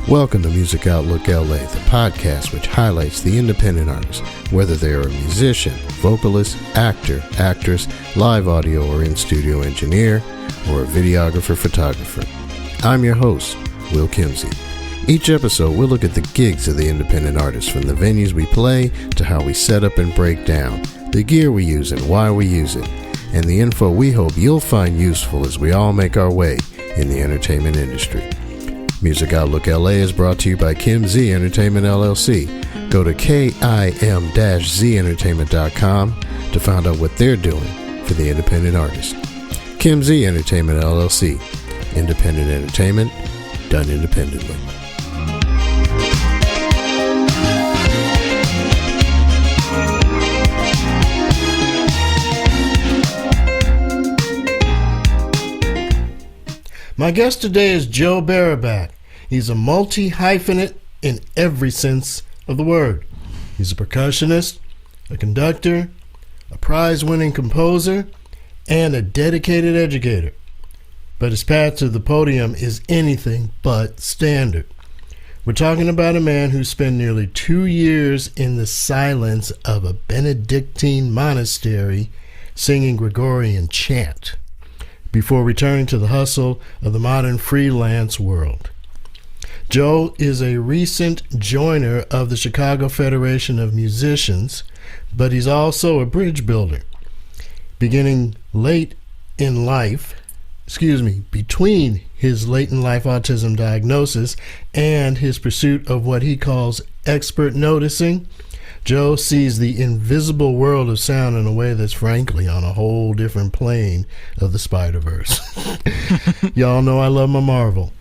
Welcome to Music Outlook LA, the podcast which highlights the independent artist, whether they are a musician, vocalist, actor, actress, live audio or in-studio engineer, or a videographer, photographer. I'm your host, Will Kimsey. Each episode, we'll look at the gigs of the independent artists, from the venues we play to how we set up and break down, the gear we use and why we use it, and the info we hope you'll find useful as we all make our way in the entertainment industry. Music Outlook LA is brought to you by Kim Z Entertainment LLC. Go to kim-zentertainment.com to find out what they're doing for the independent artist. Kim Z Entertainment LLC. Independent entertainment done independently. My guest today is Joe Beribak. He's a multi-hyphenate in every sense of the word. He's a percussionist, a conductor, a prize-winning composer, and a dedicated educator. But his path to the podium is anything but standard. We're talking about a man who spent nearly 2 years in the silence of a Benedictine monastery singing Gregorian chant before returning to the hustle of the modern freelance world. Joe is a recent joiner of the Chicago Federation of Musicians, but he's also a bridge builder. Between his late in life autism diagnosis and his pursuit of what he calls expert noticing, Joe sees the invisible world of sound in a way that's frankly on a whole different plane of the Spider-Verse. Y'all know I love my Marvel.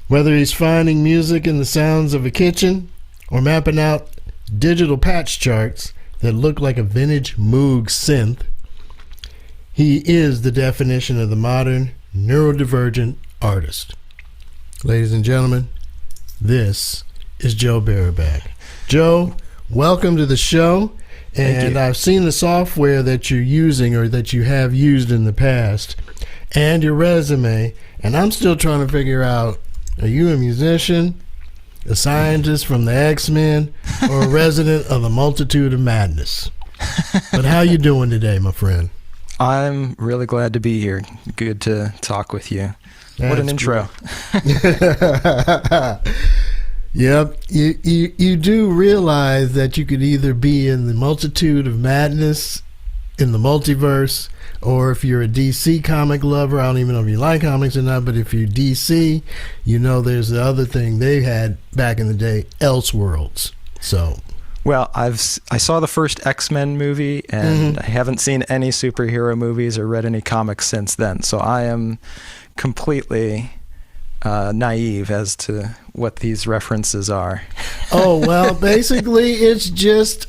Whether he's finding music in the sounds of a kitchen or mapping out digital patch charts that look like a vintage Moog synth, he is the definition of the modern neurodivergent artist. Ladies and gentlemen, this is Joe Beribak. Joe, welcome to the show. And I've seen the software that you're using or that you have used in the past and your resume, and I'm still trying to figure out, are you a musician, a scientist from the X-Men, or a resident of the multitude of madness? But how you doing today, my friend? I'm really glad to be here. Good to talk with you. What an intro. Yep. You do realize that you could either be in the multitude of madness in the multiverse, or if you're a DC comic lover, I don't even know if you like comics or not, but if you're DC, you know there's the other thing they had back in the day, Elseworlds. So... Well, I saw the first X-Men movie, and I haven't seen any superhero movies or read any comics since then. So I am completely naive as to what these references are. Oh, well, basically it's just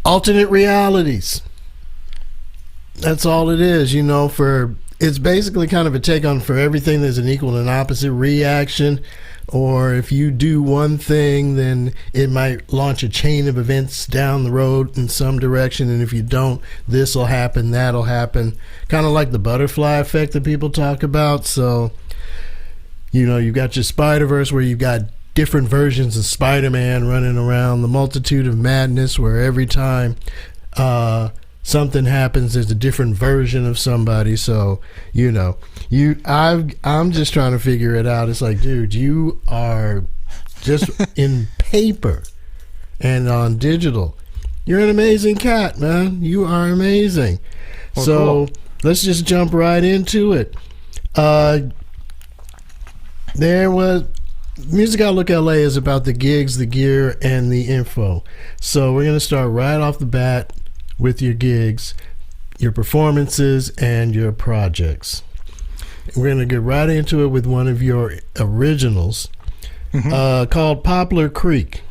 alternate realities. That's all it is, you know. It's basically kind of a take on for everything there's an equal and opposite reaction. Or if you do one thing, then it might launch a chain of events down the road in some direction. And if you don't, this will happen, that'll happen. Kind of like the butterfly effect that people talk about. So, you know, you've got your Spider-Verse where you've got different versions of Spider-Man running around, the multitude of madness where every time something happens, there's a different version of somebody. So, you know, I'm just trying to figure it out. It's like, dude, you are just in paper and on digital. You're an amazing cat, man. You are amazing. Well, so cool. Let's just jump right into it. There was Music Outlook LA is about the gigs, the gear, and the info. So we're going to start right off the bat with your gigs, your performances, and your projects. We're going to get right into it with one of your originals called Poplar Creek.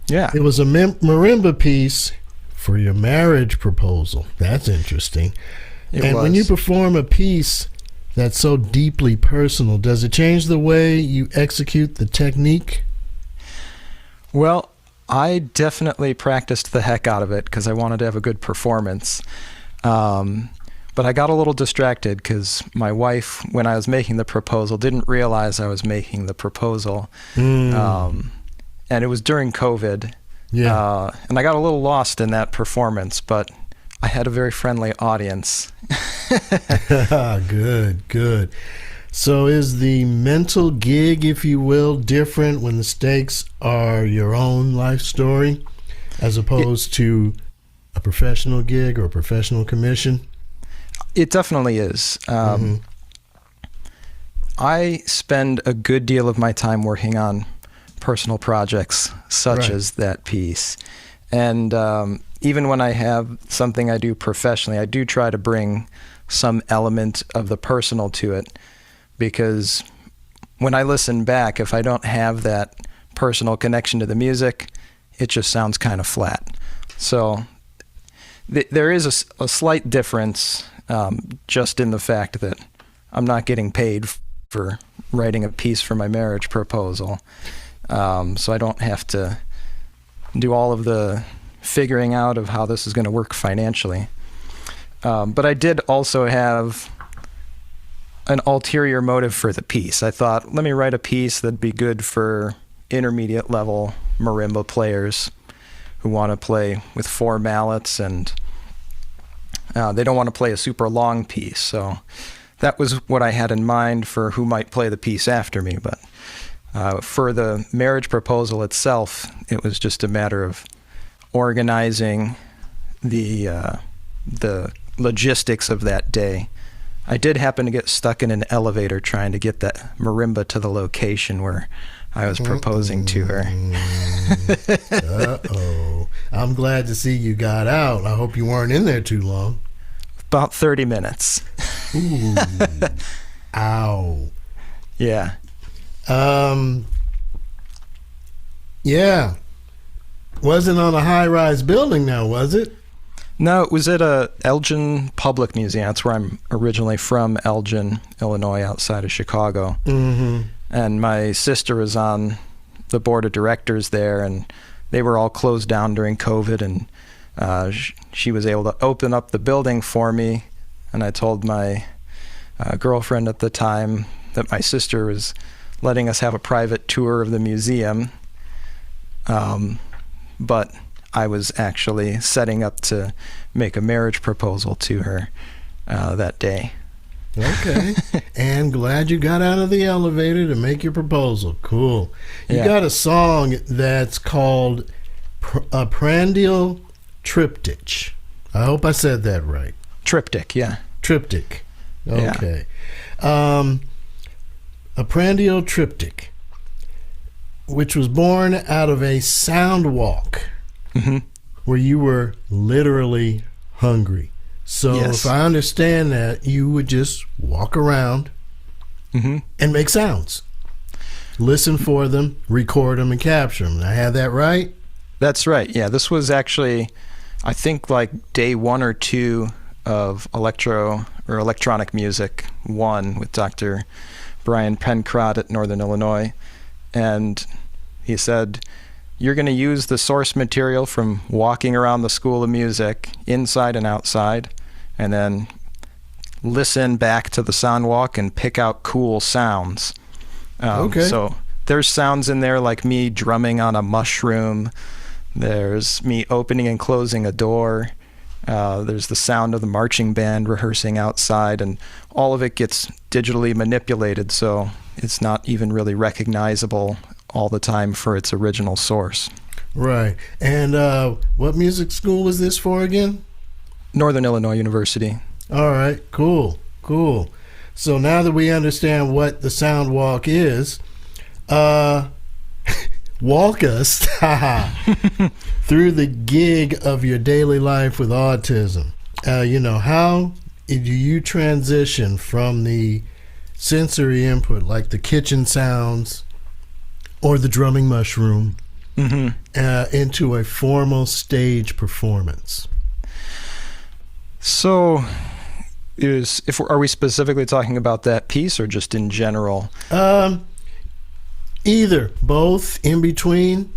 Yeah. It was a marimba piece for your marriage proposal. That's interesting. And when you perform a piece that's so deeply personal, does it change the way you execute the technique? Well, I definitely practiced the heck out of it because I wanted to have a good performance. But I got a little distracted because my wife, when I was making the proposal, didn't realize I was making the proposal. And it was during COVID. Yeah. And I got a little lost in that performance, but I had a very friendly audience. Good. So is the mental gig, if you will, different when the stakes are your own life story as opposed to a professional gig or a professional commission? It definitely is. I spend a good deal of my time working on personal projects such as that piece. And even when I have something I do professionally, I do try to bring some element of the personal to it, because when I listen back, if I don't have that personal connection to the music, it just sounds kind of flat. So there is a slight difference just in the fact that I'm not getting paid for writing a piece for my marriage proposal. So I don't have to do all of the figuring out of how this is going to work financially. But I did also have an ulterior motive for the piece. I thought, let me write a piece that'd be good for intermediate level marimba players who want to play with 4 mallets, and they don't want to play a super long piece. So that was what I had in mind for who might play the piece after me. But for the marriage proposal itself, it was just a matter of organizing the logistics of that day. I did happen to get stuck in an elevator trying to get that marimba to the location where I was proposing to her. Uh-oh. I'm glad to see you got out. I hope you weren't in there too long. About 30 minutes. Ooh. Ow. Yeah. Yeah. Wasn't on a high-rise building now, was it? No, it was at a Elgin Public Museum. That's where I'm originally from, Elgin, Illinois, outside of Chicago. Mm-hmm. And my sister was on the board of directors there, and they were all closed down during COVID, and she was able to open up the building for me. And I told my girlfriend at the time that my sister was letting us have a private tour of the museum, but I was actually setting up to make a marriage proposal to her that day. Okay. And glad you got out of the elevator to make your proposal. Cool. You got a song that's called a Prandial Triptych. I hope I said that right. Triptych, yeah. Triptych. Okay. A Prandial Triptych, which was born out of a sound walk. Mm-hmm. Where you were literally hungry. So if I understand that, you would just walk around and make sounds. Listen for them, record them, and capture them. I have that right? That's right. Yeah, this was actually, I think, like day 1 or 2 of electronic music 1 with Dr. Brian Pencrod at Northern Illinois. And he said, you're going to use the source material from walking around the School of Music, inside and outside, and then listen back to the sound walk and pick out cool sounds. So there's sounds in there like me drumming on a mushroom. There's me opening and closing a door. There's the sound of the marching band rehearsing outside, and all of it gets digitally manipulated, so it's not even really recognizable all the time for its original source. Right. And what music school is this for again? Northern Illinois University. All right. Cool. So now that we understand what the sound walk is, walk us through the gig of your daily life with autism. How do you transition from the sensory input, like the kitchen sounds or the drumming mushroom, into a formal stage performance? So, are we specifically talking about that piece or just in general? Either, both, in between.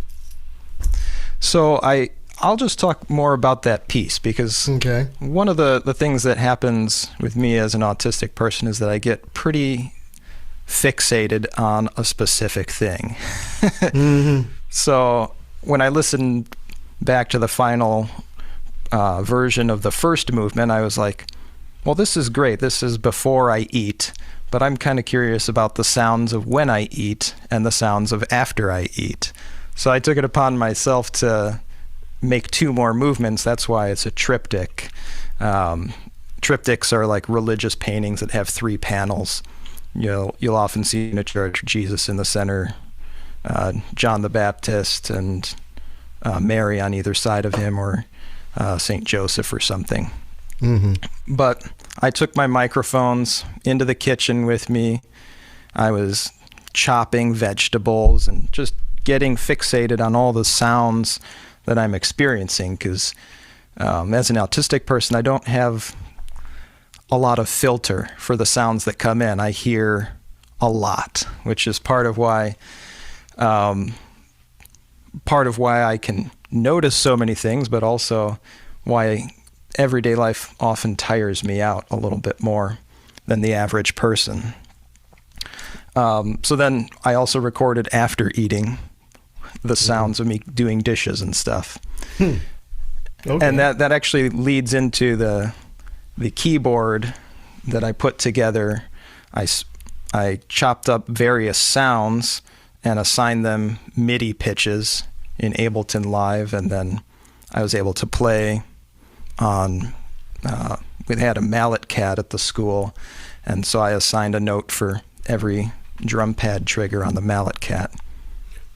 So I I'll just talk more about that piece, because one of the things that happens with me as an autistic person is that I get pretty fixated on a specific thing. So when I listened back to the final version of the first movement, I was like, well, this is great. This is before I eat, but I'm kind of curious about the sounds of when I eat and the sounds of after I eat. So I took it upon myself to make 2 more movements. That's why it's a triptych. Triptychs are like religious paintings that have 3 panels. You'll often see in a church Jesus in the center, John the Baptist, and Mary on either side of him, or Saint Joseph or something. But I took my microphones into the kitchen with me. I was chopping vegetables and just getting fixated on all the sounds that I'm experiencing, because as an autistic person, I don't have a lot of filter for the sounds that come in. I hear a lot, which is part of why I can notice so many things, but also why everyday life often tires me out a little bit more than the average person. So then I also recorded after eating the sounds of me doing dishes and stuff. And that actually leads into the keyboard that I put together. I chopped up various sounds and assigned them MIDI pitches in Ableton Live, and then I was able to play on, we had a mallet cat at the school, and so I assigned a note for every drum pad trigger on the mallet cat.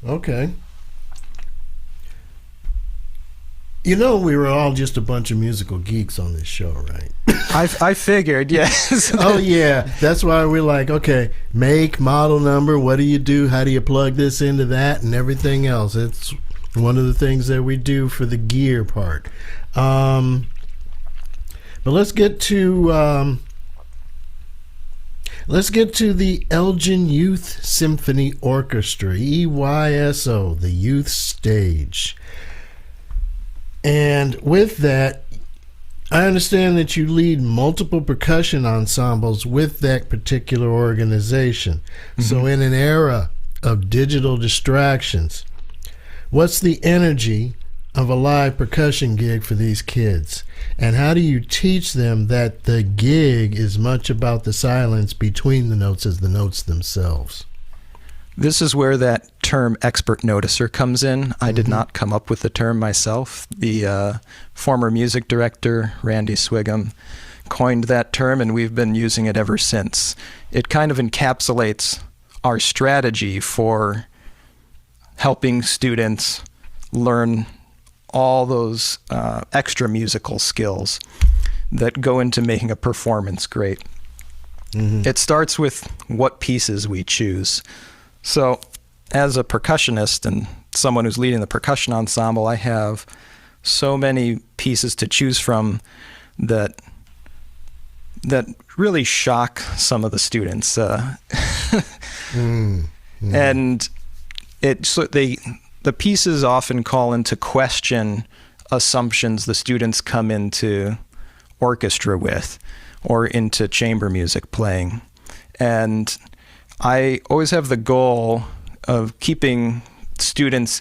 Okay. We were all just a bunch of musical geeks on this show, right? I figured, yes. Oh, yeah. That's why we're like, okay, make, model number, what do you do? How do you plug this into that and everything else? It's one of the things that we do for the gear part. But let's get to the Elgin Youth Symphony Orchestra, EYSO, the youth stage. And with that, I understand that you lead multiple percussion ensembles with that particular organization. So in an era of digital distractions, what's the energy of a live percussion gig for these kids? And how do you teach them that the gig is much about the silence between the notes as the notes themselves? This is where that term expert noticer comes in. I did not come up with the term myself. The former music director, Randy Swigum, coined that term, and we've been using it ever since. It kind of encapsulates our strategy for helping students learn all those extra musical skills that go into making a performance great. It starts with what pieces we choose. So as a percussionist and someone who's leading the percussion ensemble, I have so many pieces to choose from that really shock some of the students. And the pieces often call into question assumptions the students come into orchestra with or into chamber music playing. And I always have the goal of keeping students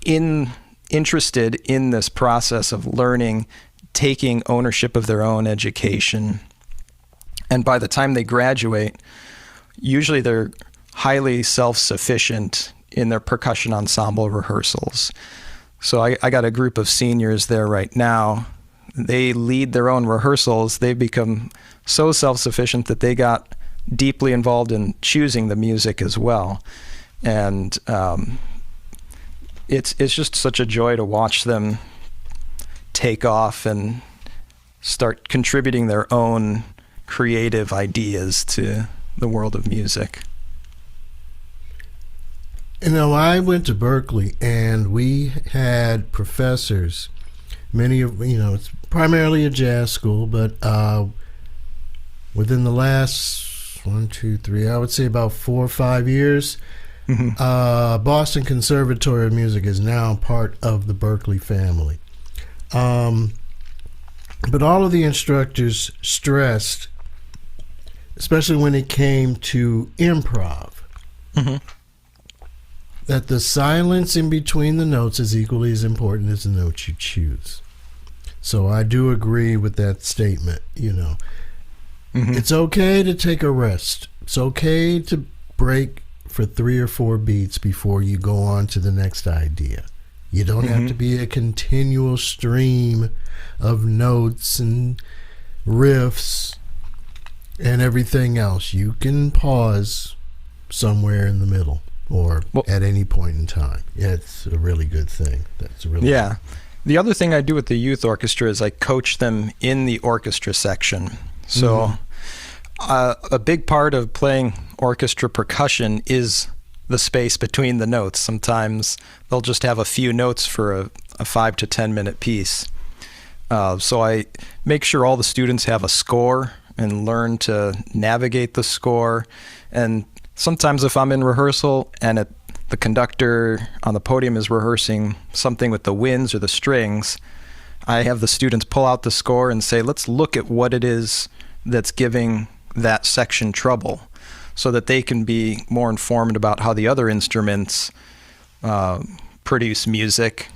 interested in this process of learning, taking ownership of their own education. And by the time they graduate, usually they're highly self-sufficient in their percussion ensemble rehearsals. So I got a group of seniors there right now. They lead their own rehearsals. They've become so self-sufficient that they got deeply involved in choosing the music as well. And it's just such a joy to watch them take off and start contributing their own creative ideas to the world of music. I went to Berkeley, and we had professors, many of, it's primarily a jazz school, but within the last 1, 2, 3, I would say about 4 or 5 years, Boston Conservatory of Music is now part of the Berklee family. But all of the instructors stressed, especially when it came to improv, that the silence in between the notes is equally as important as the notes you choose. So I do agree with that statement, you know. It's okay to take a rest. It's okay to break for 3 or 4 beats before you go on to the next idea. You don't have to be a continual stream of notes and riffs and everything else. You can pause somewhere in the middle or at any point in time. Yeah, it's a really good thing. That's a really good. The other thing I do with the youth orchestra is I coach them in the orchestra section. So a big part of playing orchestra percussion is the space between the notes. Sometimes they'll just have a few notes for a 5 to 10 minute piece. So I make sure all the students have a score and learn to navigate the score. And sometimes if I'm in rehearsal and the conductor on the podium is rehearsing something with the winds or the strings, I have the students pull out the score and say, let's look at what it is that's giving that section trouble, so that they can be more informed about how the other instruments produce music,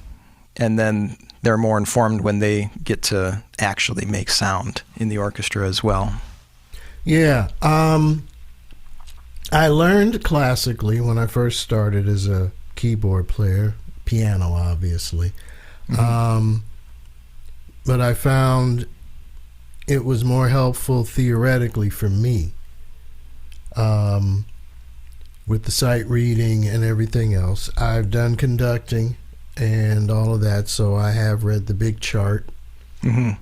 and then they're more informed when they get to actually make sound in the orchestra as well. Yeah. I learned classically when I first started as a keyboard player, piano obviously. But I found it was more helpful theoretically for me with the sight reading and everything else. I've done conducting and all of that, so I have read the big chart. But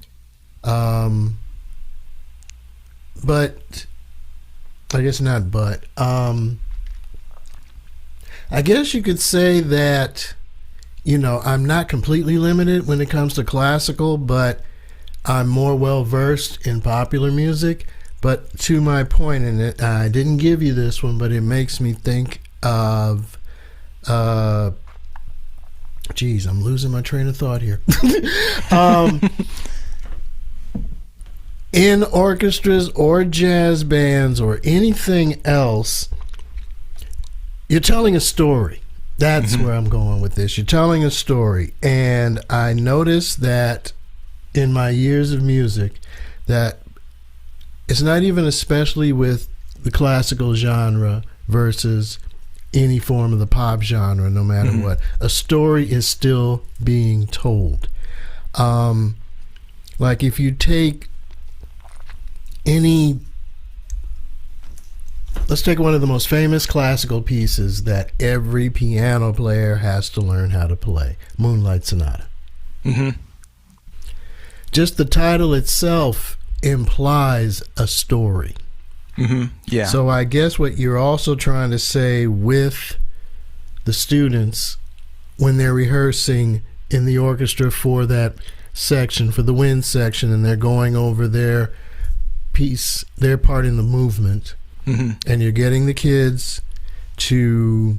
I guess not, but I guess you could say that, you know, I'm not completely limited when it comes to classical, but I'm more well versed in popular music. But to my point, and I didn't give you this one, but it makes me think of geez, I'm losing my train of thought here. In orchestras or jazz bands or anything else, you're telling a story. That's where I'm going with this. You're telling a story. And I noticed that in my years of music, that it's not even especially with the classical genre versus any form of the pop genre, no matter what. A story is still being told. Like if you take let's take one of the most famous classical pieces that every piano player has to learn how to play, Moonlight Sonata. Just the title itself implies a story. Yeah. So I guess what you're also trying to say with the students when they're rehearsing in the orchestra for that section, for the wind section, and they're going over their piece, their part in the movement, and you're getting the kids to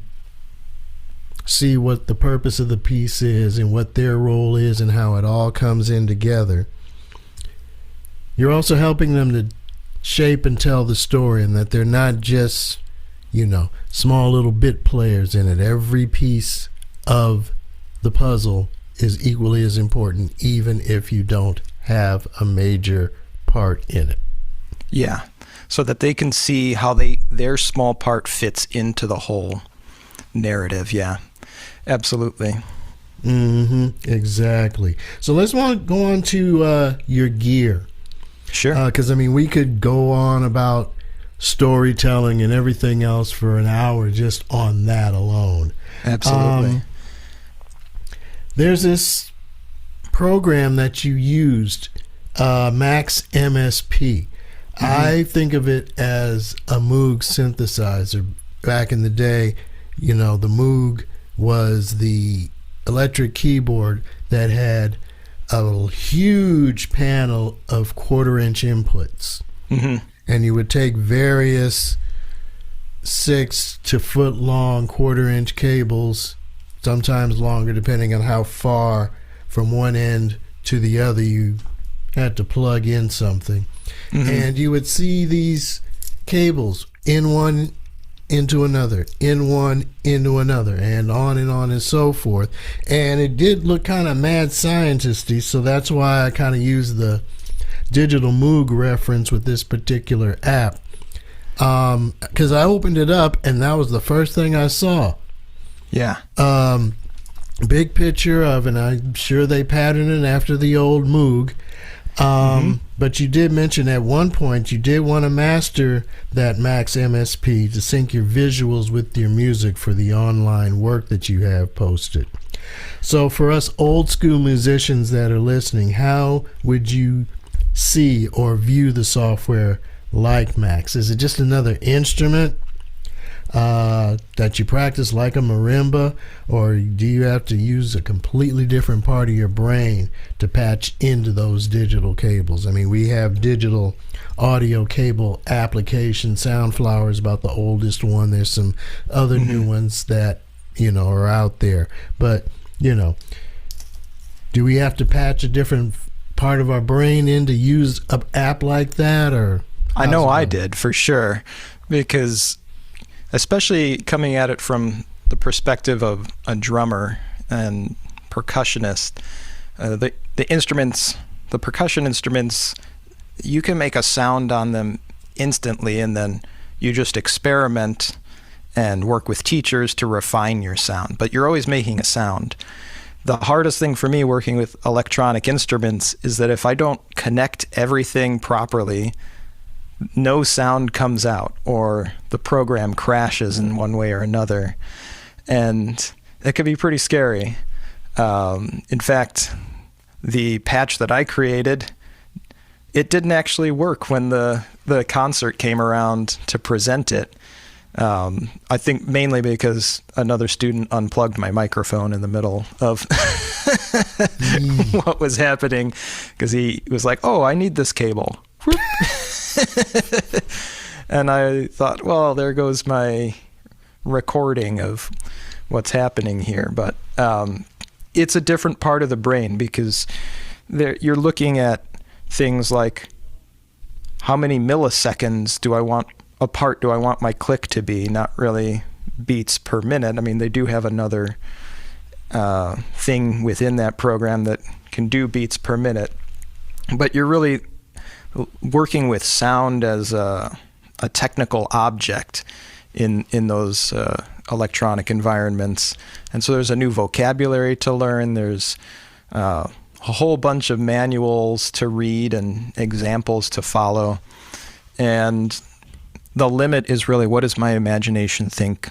see what the purpose of the piece is and what their role is and how it all comes in together. You're also helping them to shape and tell the story, and that they're not just, you know, small little bit players in it. Every piece of the puzzle is equally as important, even if you don't have a major part in it. Yeah, so that they can see how their small part fits into the whole narrative. Yeah, absolutely. Exactly. So let's go on to your gear. Sure. Because, I mean, we could go on about storytelling and everything else for an hour just on that alone. Absolutely. There's this program that you used, Max MSP. I think of it as a Moog synthesizer. Back in the day, you know, the Moog was the electric keyboard that had a huge panel of 1/4-inch inputs. And you would take various 6 to foot long 1/4-inch cables, sometimes longer depending on how far from one end to the other you had to plug in something. And you would see these cables in one into another, in one into another, and on and so forth. And it did look kind of mad scientisty, so that's why I kind of used the digital Moog reference with this particular app. Because I opened it up and that was the first thing I saw. Yeah. Big picture of, and I'm sure they patterned it after the old Moog. But you did mention at one point you did want to master that Max MSP to sync your visuals with your music for the online work that you have posted. So for us old school musicians that are listening, how would you see or view the software like Max? Is it just another instrument that you practice like a marimba, or do you have to use a completely different part of your brain to patch into those digital cables? I mean, we have digital audio cable applications. Soundflower is about the oldest one. There's some other new ones that, you know, are out there. But, you know, do we have to patch a different part of our brain in to use an app like that? Or I know I did, for sure, because especially coming at it from the perspective of a drummer and percussionist, the instruments, the percussion instruments, you can make a sound on them instantly, and then you just experiment and work with teachers to refine your sound, but you're always making a sound. The hardest thing for me working with electronic instruments is that if I don't connect everything properly, no sound comes out, or the program crashes in one way or another, and it can be pretty scary. In fact, the patch that I created, it didn't actually work when the concert came around to present it. I think mainly because another student unplugged my microphone in the middle of what was happening, because he was like, "Oh, I need this cable." And I thought, well, there goes my recording of what's happening here. But it's a different part of the brain, because you're looking at things like, how many milliseconds do I want my click to be, not really beats per minute. I mean, they do have another thing within that program that can do beats per minute, but you're really working with sound as a technical object in those electronic environments. And so there's a new vocabulary to learn. There's a whole bunch of manuals to read and examples to follow. And the limit is really, what does my imagination think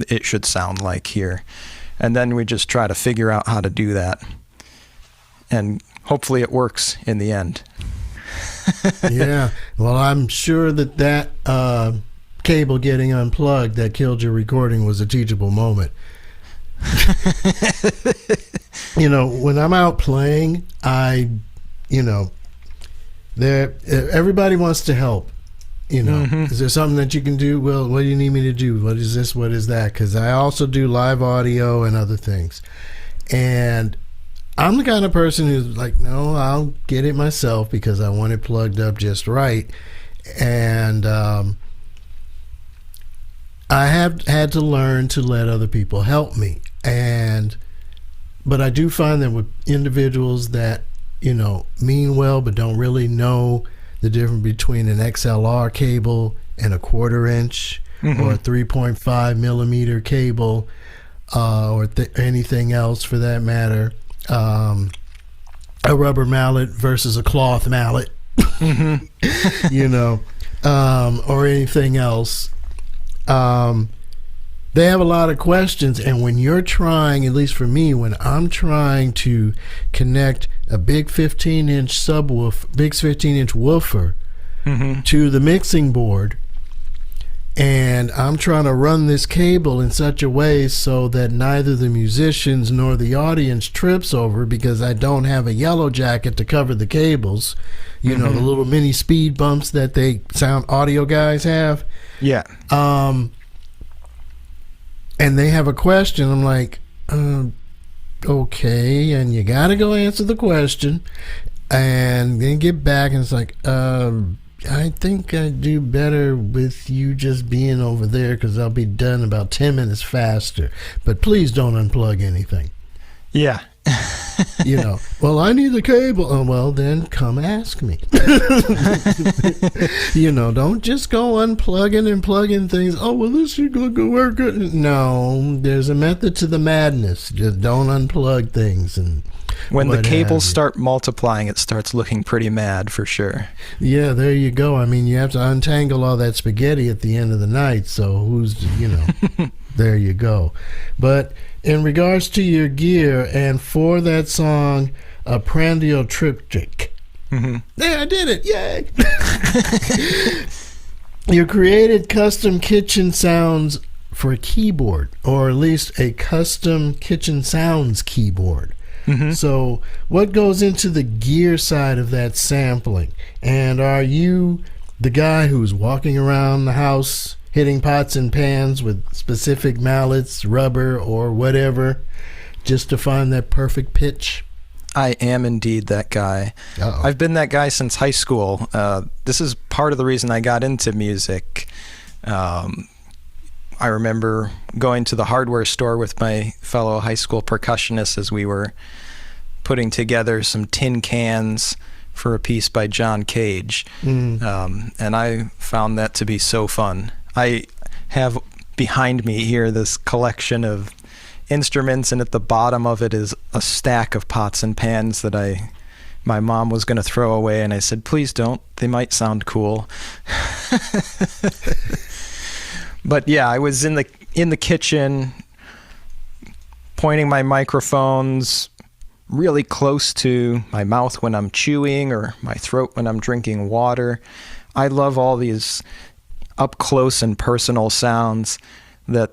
it should sound like here? And then we just try to figure out how to do that. And hopefully it works in the end. Yeah. Well, I'm sure that cable getting unplugged that killed your recording was a teachable moment. You know, when I'm out playing, everybody wants to help. You know, is there something that you can do? Well, what do you need me to do? What is this? What is that? Because I also do live audio and other things. And I'm the kind of person who's like, no, I'll get it myself because I want it plugged up just right. And I have had to learn to let other people help me. But I do find that with individuals that, you know, mean well but don't really know the difference between an XLR cable and a 1/4 inch or a 3.5 millimeter cable, or anything else for that matter, a rubber mallet versus a cloth mallet, you know, or anything else. They have a lot of questions, and when you're trying, at least for me, when I'm trying to connect a big 15-inch subwoofer, big 15-inch woofer to the mixing board, And I'm trying to run this cable in such a way so that neither the musicians nor the audience trips over, because I don't have a yellow jacket to cover the cables. You know, the little mini speed bumps that they sound audio guys have. Yeah. And they have a question. I'm like, okay, and you got to go answer the question and then get back. And it's like, I think I do better with you just being over there, because I'll be done about 10 minutes faster. But please don't unplug anything. Yeah. You know, well, I need the cable. Oh, well, then come ask me. You know, don't just go unplugging and plugging things. Oh, well, this should go work good. No, there's a method to the madness. Just don't unplug things. And when the cables start multiplying, it starts looking pretty mad for sure. Yeah, there you go. I mean, you have to untangle all that spaghetti at the end of the night. So who's, you know, there you go. But in regards to your gear, and for that song, a prandial triptych. Yeah, I did it. Yay. You created custom kitchen sounds for a keyboard, or at least a custom kitchen sounds keyboard. So what goes into the gear side of that sampling? And are you the guy who's walking around the house hitting pots and pans with specific mallets, rubber, or whatever, just to find that perfect pitch? I am indeed that guy. Uh-oh. I've been that guy since high school. This is part of the reason I got into music. I remember going to the hardware store with my fellow high school percussionists as we were putting together some tin cans for a piece by John Cage. And I found that to be so fun. I have behind me here this collection of instruments, and at the bottom of it is a stack of pots and pans that my mom was going to throw away, and I said, please don't, they might sound cool. But yeah, I was in the kitchen pointing my microphones really close to my mouth when I'm chewing, or my throat when I'm drinking water. I love all these up close and personal sounds that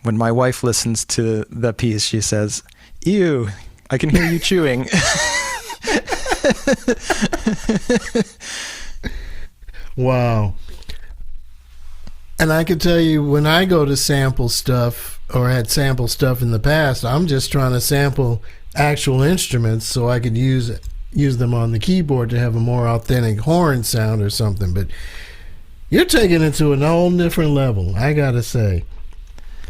when my wife listens to the piece, she says, ew, I can hear you chewing. Wow. And I can tell you, when I go to sample stuff, or had sampled stuff in the past, I'm just trying to sample actual instruments so I could use them on the keyboard to have a more authentic horn sound or something. But you're taking it to a whole different level, I gotta say.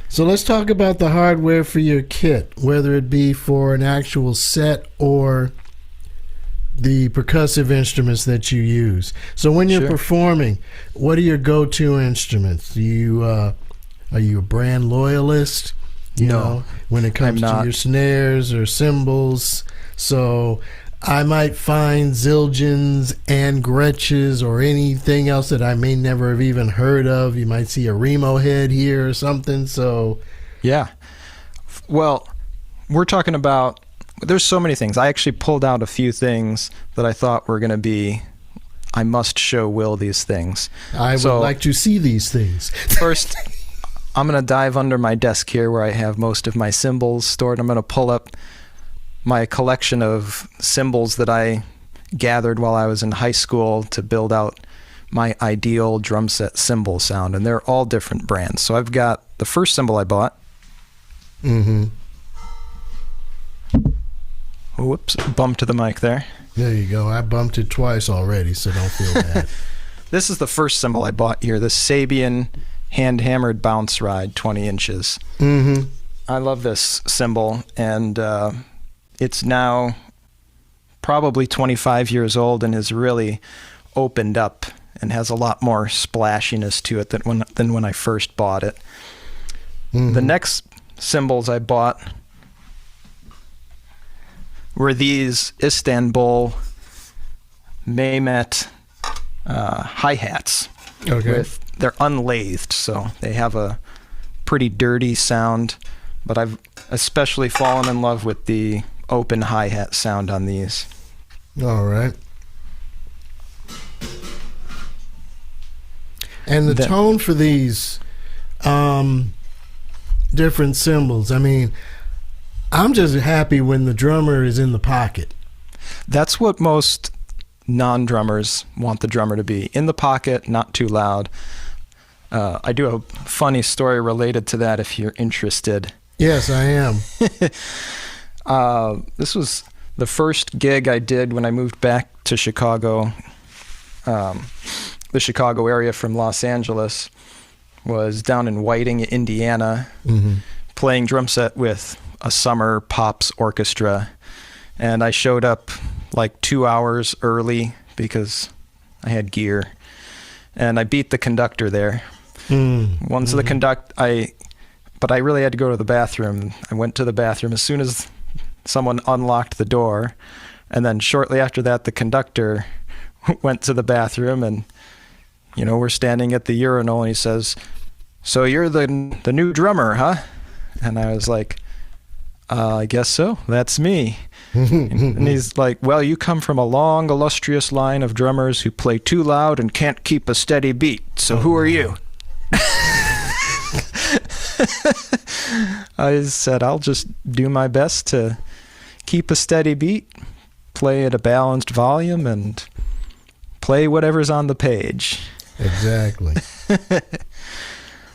So let's talk about the hardware for your kit, whether it be for an actual set or the percussive instruments that you use. So when you're performing, what are your go-to instruments? Are you a brand loyalist? You know, when it comes to your snares or cymbals. So I might find Zildjians and Gretches or anything else that I may never have even heard of. You might see a Remo head here or something. So yeah. Well, we're talking about, there's so many things. I actually pulled out a few things that I thought were going to be, I must show Will these things. I would like to see these things. First, I'm going to dive under my desk here where I have most of my cymbals stored. I'm going to pull up my collection of cymbals that I gathered while I was in high school to build out my ideal drum set cymbal sound, and they're all different brands. So I've got the first cymbal I bought. Whoops, bumped to the mic there. There you go. I bumped it twice already, so don't feel bad. This is the first cymbal I bought here, the Sabian hand-hammered bounce ride, 20 inches. I love this cymbal, and it's now probably 25 years old and has really opened up and has a lot more splashiness to it than when I first bought it. The next cymbals I bought were these Istanbul Mehmet hi-hats. They're unlathed, so they have a pretty dirty sound, but I've especially fallen in love with the open hi-hat sound on these. All right. And the tone for these different cymbals, I mean, I'm just happy when the drummer is in the pocket. That's what most non-drummers want the drummer to be. In the pocket, not too loud. I do a funny story related to that if you're interested. Yes, I am. This was the first gig I did when I moved back to Chicago. The Chicago area from Los Angeles was down in Whiting, Indiana, playing drum set with a summer pops orchestra. And I showed up like 2 hours early because I had gear. And I beat the conductor there. Once the but I really had to go to the bathroom. I went to the bathroom as soon as someone unlocked the door. And then shortly after that, the conductor went to the bathroom, and, you know, we're standing at the urinal, and he says, "So you're the new drummer, huh?" And I was like, "I guess so. That's me." And he's like, "Well, you come from a long, illustrious line of drummers who play too loud and can't keep a steady beat. So who are you?" I said, "I'll just do my best to keep a steady beat, play at a balanced volume, and play whatever's on the page." Exactly.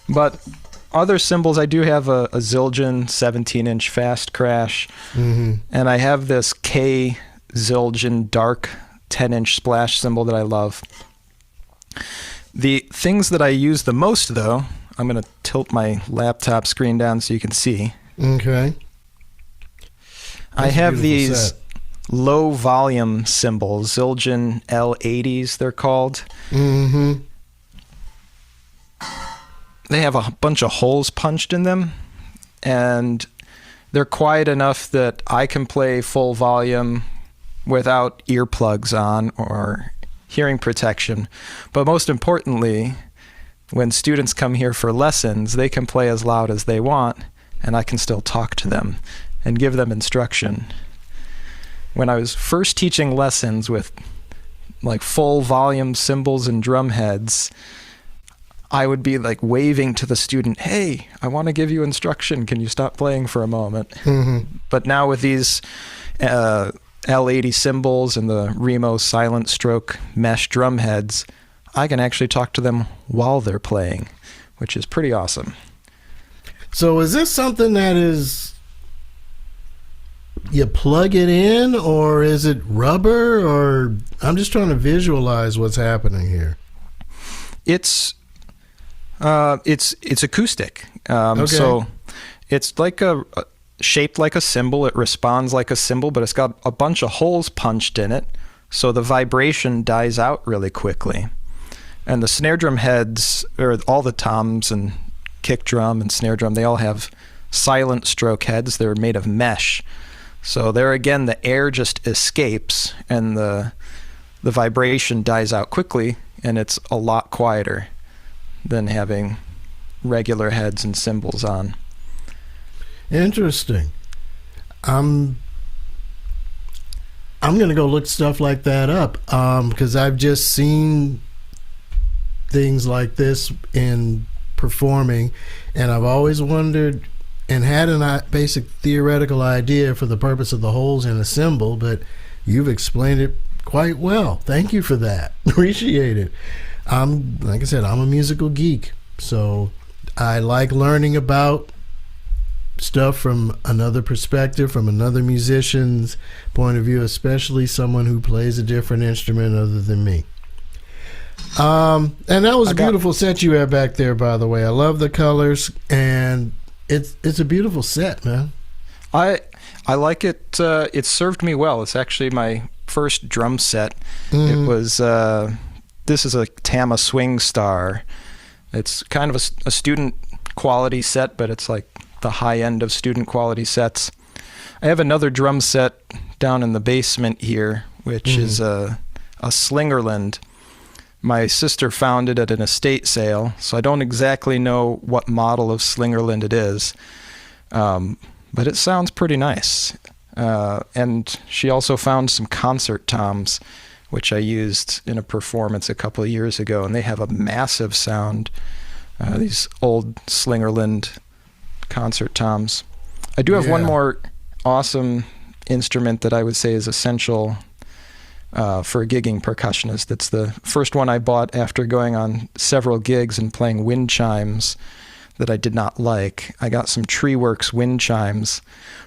But other cymbals, I do have a Zildjian 17-inch fast crash, and I have this K Zildjian dark 10-inch splash cymbal that I love. The things that I use the most, though, I'm going to tilt my laptop screen down so you can see. Okay. I have these low volume cymbals, Zildjian L80s, they're called. They have a bunch of holes punched in them, and they're quiet enough that I can play full volume without earplugs on or hearing protection. But most importantly, when students come here for lessons, they can play as loud as they want, and I can still talk to them and give them instruction. When I was first teaching lessons with like full volume cymbals and drum heads, I would be like waving to the student, "Hey, I want to give you instruction. Can you stop playing for a moment?" But now with these L80 cymbals and the Remo silent stroke mesh drum heads, I can actually talk to them while they're playing, which is pretty awesome. So is this something that is, you plug it in, or is it rubber, or I'm just trying to visualize what's happening here. It's acoustic. Okay. So it's like shaped like a cymbal. It responds like a cymbal, but it's got a bunch of holes punched in it, so the vibration dies out really quickly. And the snare drum heads, or all the toms and kick drum and snare drum, they all have silent stroke heads. They're made of mesh. So there again, the air just escapes and the vibration dies out quickly, and it's a lot quieter than having regular heads and cymbals on. Interesting. I'm going to go look stuff like that up, because I've just seen things like this in performing, and I've always wondered and had a basic theoretical idea for the purpose of the holes in a cymbal, but you've explained it quite well. Thank you for that. Appreciate it. Like I said, I'm a musical geek, so I like learning about stuff from another perspective, from another musician's point of view, especially someone who plays a different instrument other than me. And that was a beautiful set you have back there, by the way. I love the colors, and it's a beautiful set, man. I like it. It served me well. It's actually my first drum set. It was this is a Tama Swing Star. It's kind of a student quality set, but it's like the high end of student quality sets. I have another drum set down in the basement here, which is a Slingerland. My sister found it at an estate sale, so I don't exactly know what model of Slingerland it is, but it sounds pretty nice. And she also found some concert toms, which I used in a performance a couple of years ago, and they have a massive sound. These old Slingerland concert toms. I do have one more awesome instrument that I would say is essential for a gigging percussionist. It's the first one I bought after going on several gigs and playing wind chimes that I did not like. I got some Treeworks wind chimes,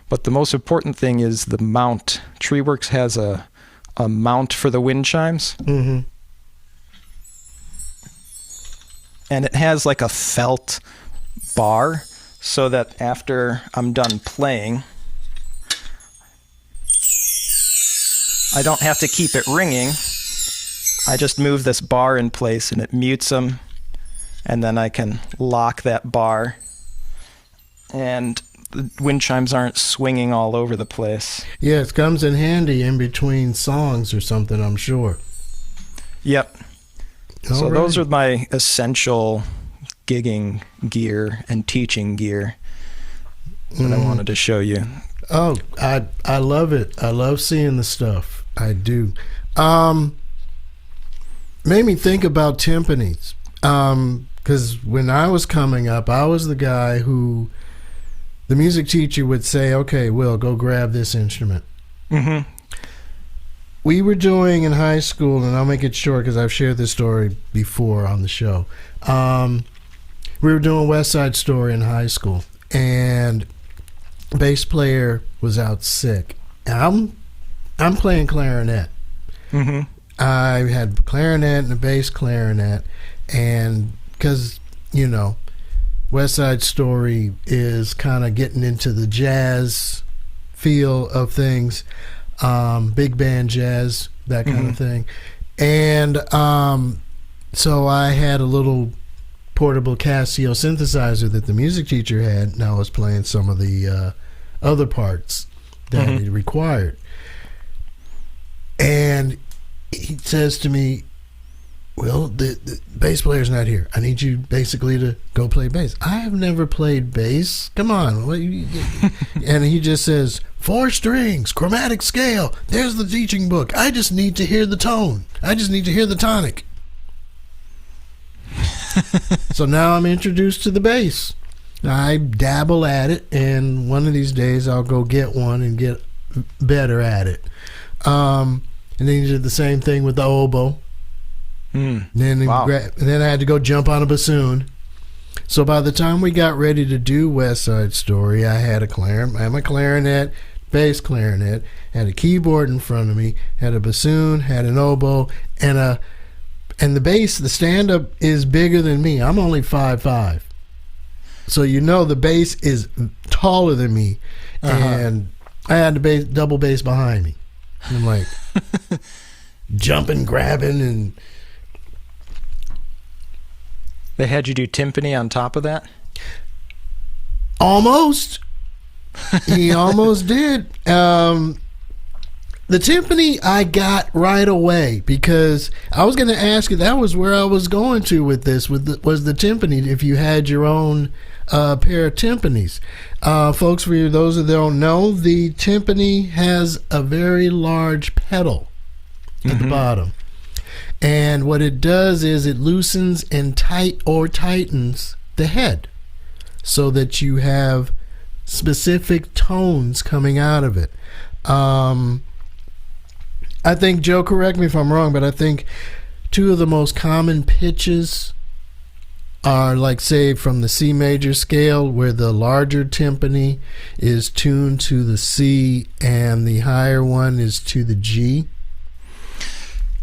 but the most important thing is the mount. Treeworks has a mount for the wind chimes. Mm-hmm. And it has like a felt bar so that after I'm done playing, I don't have to keep it ringing. I just move this bar in place and it mutes them, and then I can lock that bar and the wind chimes aren't swinging all over the place. Yeah, it comes in handy in between songs or something, I'm sure. Yep. All So right. those are my essential gigging gear and teaching gear that I wanted to show you. Oh, I love it. I love seeing the stuff. I do. Made me think about timpanis. Because when I was coming up, I was the guy who the music teacher would say, okay, Will, go grab this instrument. Mm-hmm. We were doing in high school, and I'll make it short because I've shared this story before on the show. We were doing West Side Story in high school, and bass player was out sick. And I'm playing clarinet. Mm-hmm. I had clarinet and a bass clarinet, and because, you know, West Side Story is kind of getting into the jazz feel of things, big band jazz, that kind of thing. And so I had a little portable Casio synthesizer that the music teacher had, and I was playing some of the other parts that it required. And he says to me, well, the bass player's not here. I need you basically to go play bass. I have never played bass. Come on. And he just says, 4 strings, chromatic scale. There's the teaching book. I just need to hear the tone. I just need to hear the tonic. So now I'm introduced to the bass. I dabble at it, and one of these days I'll go get one and get better at it. And then he did the same thing with the oboe. Then then I had to go jump on a bassoon. So by the time we got ready to do West Side Story, I had my clarinet, bass clarinet, had a keyboard in front of me, had a bassoon, had an oboe, and the bass, the stand-up is bigger than me. I'm only 5'5". So you know the bass is taller than me, and I had the double bass behind me. And I'm like jumping, grabbing, and They had you do timpani on top of that? almost. He almost did. The timpani I got right away because I was going to ask you, that was where I was going to with this, was the timpani, if you had your own pair of timpanis. Folks, for those that don't know, the timpani has a very large pedal at the bottom. And what it does is it loosens and tightens the head so that you have specific tones coming out of it. I think, Joe, correct me if I'm wrong, but I think 2 of the most common pitches are, like, say, from the C major scale, where the larger timpani is tuned to the C and the higher one is to the G.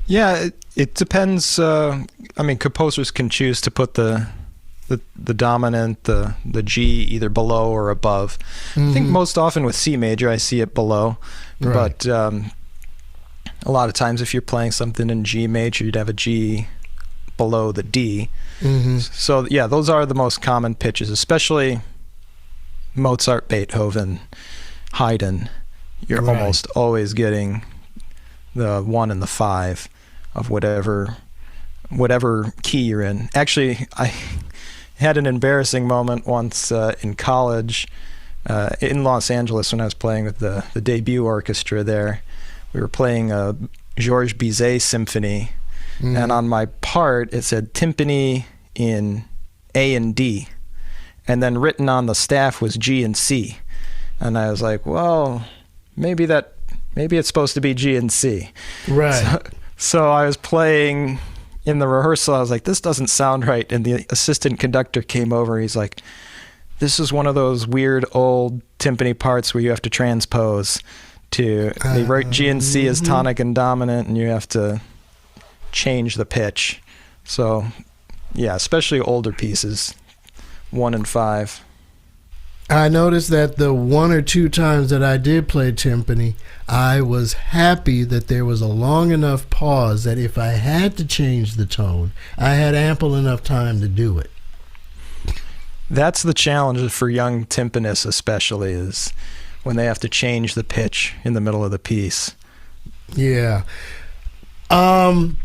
Yeah, it depends. I mean, composers can choose to put the dominant, the G, either below or above. I think most often with C major, I see it below. Right. But a lot of times if you're playing something in G major, you'd have a G below the D. So, yeah, those are the most common pitches, especially Mozart, Beethoven, Haydn. You're almost always getting the 1 and the 5 of whatever key you're in. Actually, I had an embarrassing moment once in college in Los Angeles when I was playing with the debut orchestra there. We were playing a Georges Bizet symphony. And on my part, it said timpani in A and D. And then written on the staff was G and C. And I was like, well, maybe it's supposed to be G and C. Right. So I was playing in the rehearsal. I was like, this doesn't sound right. And the assistant conductor came over. He's like, this is one of those weird old timpani parts where you have to transpose to, they write G and C as tonic and dominant, and you have to change the pitch. So yeah, especially older pieces, 1 and 5. I noticed that the 1 or 2 times that I did play timpani, I was happy that there was a long enough pause that if I had to change the tone, I had ample enough time to do it. That's the challenge for young timpanists, especially, is when they have to change the pitch in the middle of the piece. Yeah. And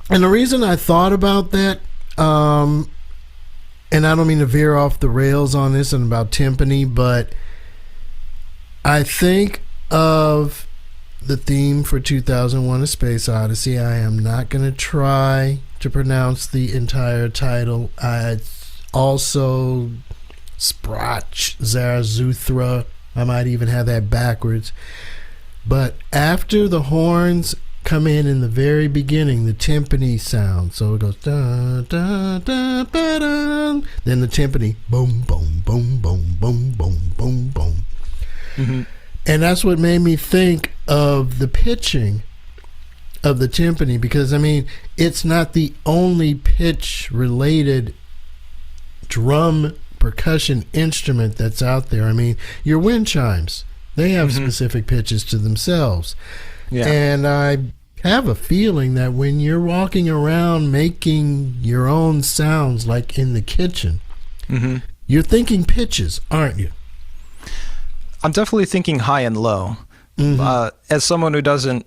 the reason I thought about that, and I don't mean to veer off the rails on this and about timpani, but I think of the theme for 2001: A Space Odyssey. I am not going to try to pronounce the entire title. I also Sprach Zarathustra. I might even have that backwards. But after the horns come in the very beginning, the timpani sound. So it goes da da da ba da. Then the timpani boom boom boom boom boom boom boom boom. Mm-hmm. And that's what made me think of the pitching of the timpani, because I mean, it's not the only pitch related drum percussion instrument that's out there. I mean, your wind chimes, they have specific pitches to themselves. Yeah. And I have a feeling that when you're walking around making your own sounds, like in the kitchen, you're thinking pitches, aren't you? I'm definitely thinking high and low. As someone who doesn't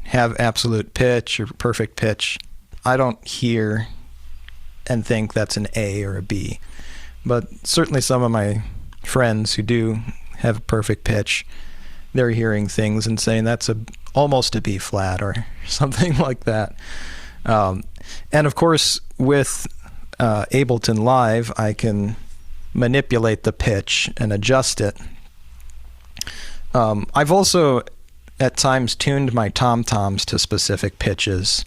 have absolute pitch or perfect pitch, I don't hear and think that's an A or a B. But certainly some of my friends who do have perfect pitch, they're hearing things and saying that's almost a B flat or something like that. And of course, with Ableton Live, I can manipulate the pitch and adjust it. I've also at times tuned my tom-toms to specific pitches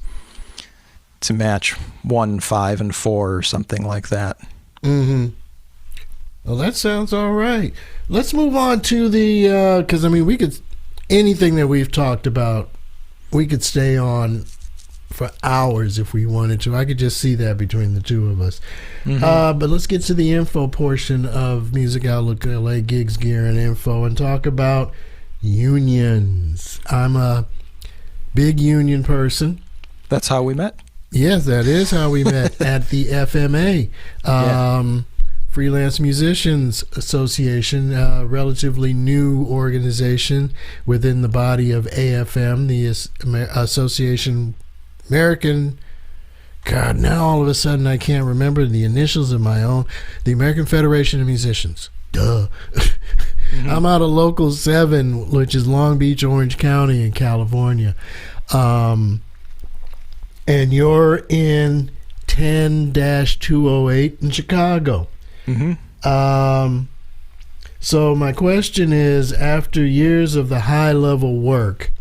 to match 1, 5, and 4 or something like that. Well, that sounds all right. Let's move on to the, because I mean, anything that we've talked about, we could stay on for hours if we wanted to. I could just see that between the two of us. But let's get to the info portion of Music Outlook LA Gigs, Gear, and Info and talk about unions. I'm a big union person. That's how we met? Yes, that is how we met at the FMA. Freelance Musicians Association, a relatively new organization within the body of AFM, the Association American. God, now all of a sudden I can't remember the initials of my own. The American Federation of Musicians. Duh. I'm out of Local 7, which is Long Beach, Orange County in California. And you're in 10-208 in Chicago. So my question is, after years of the high level work,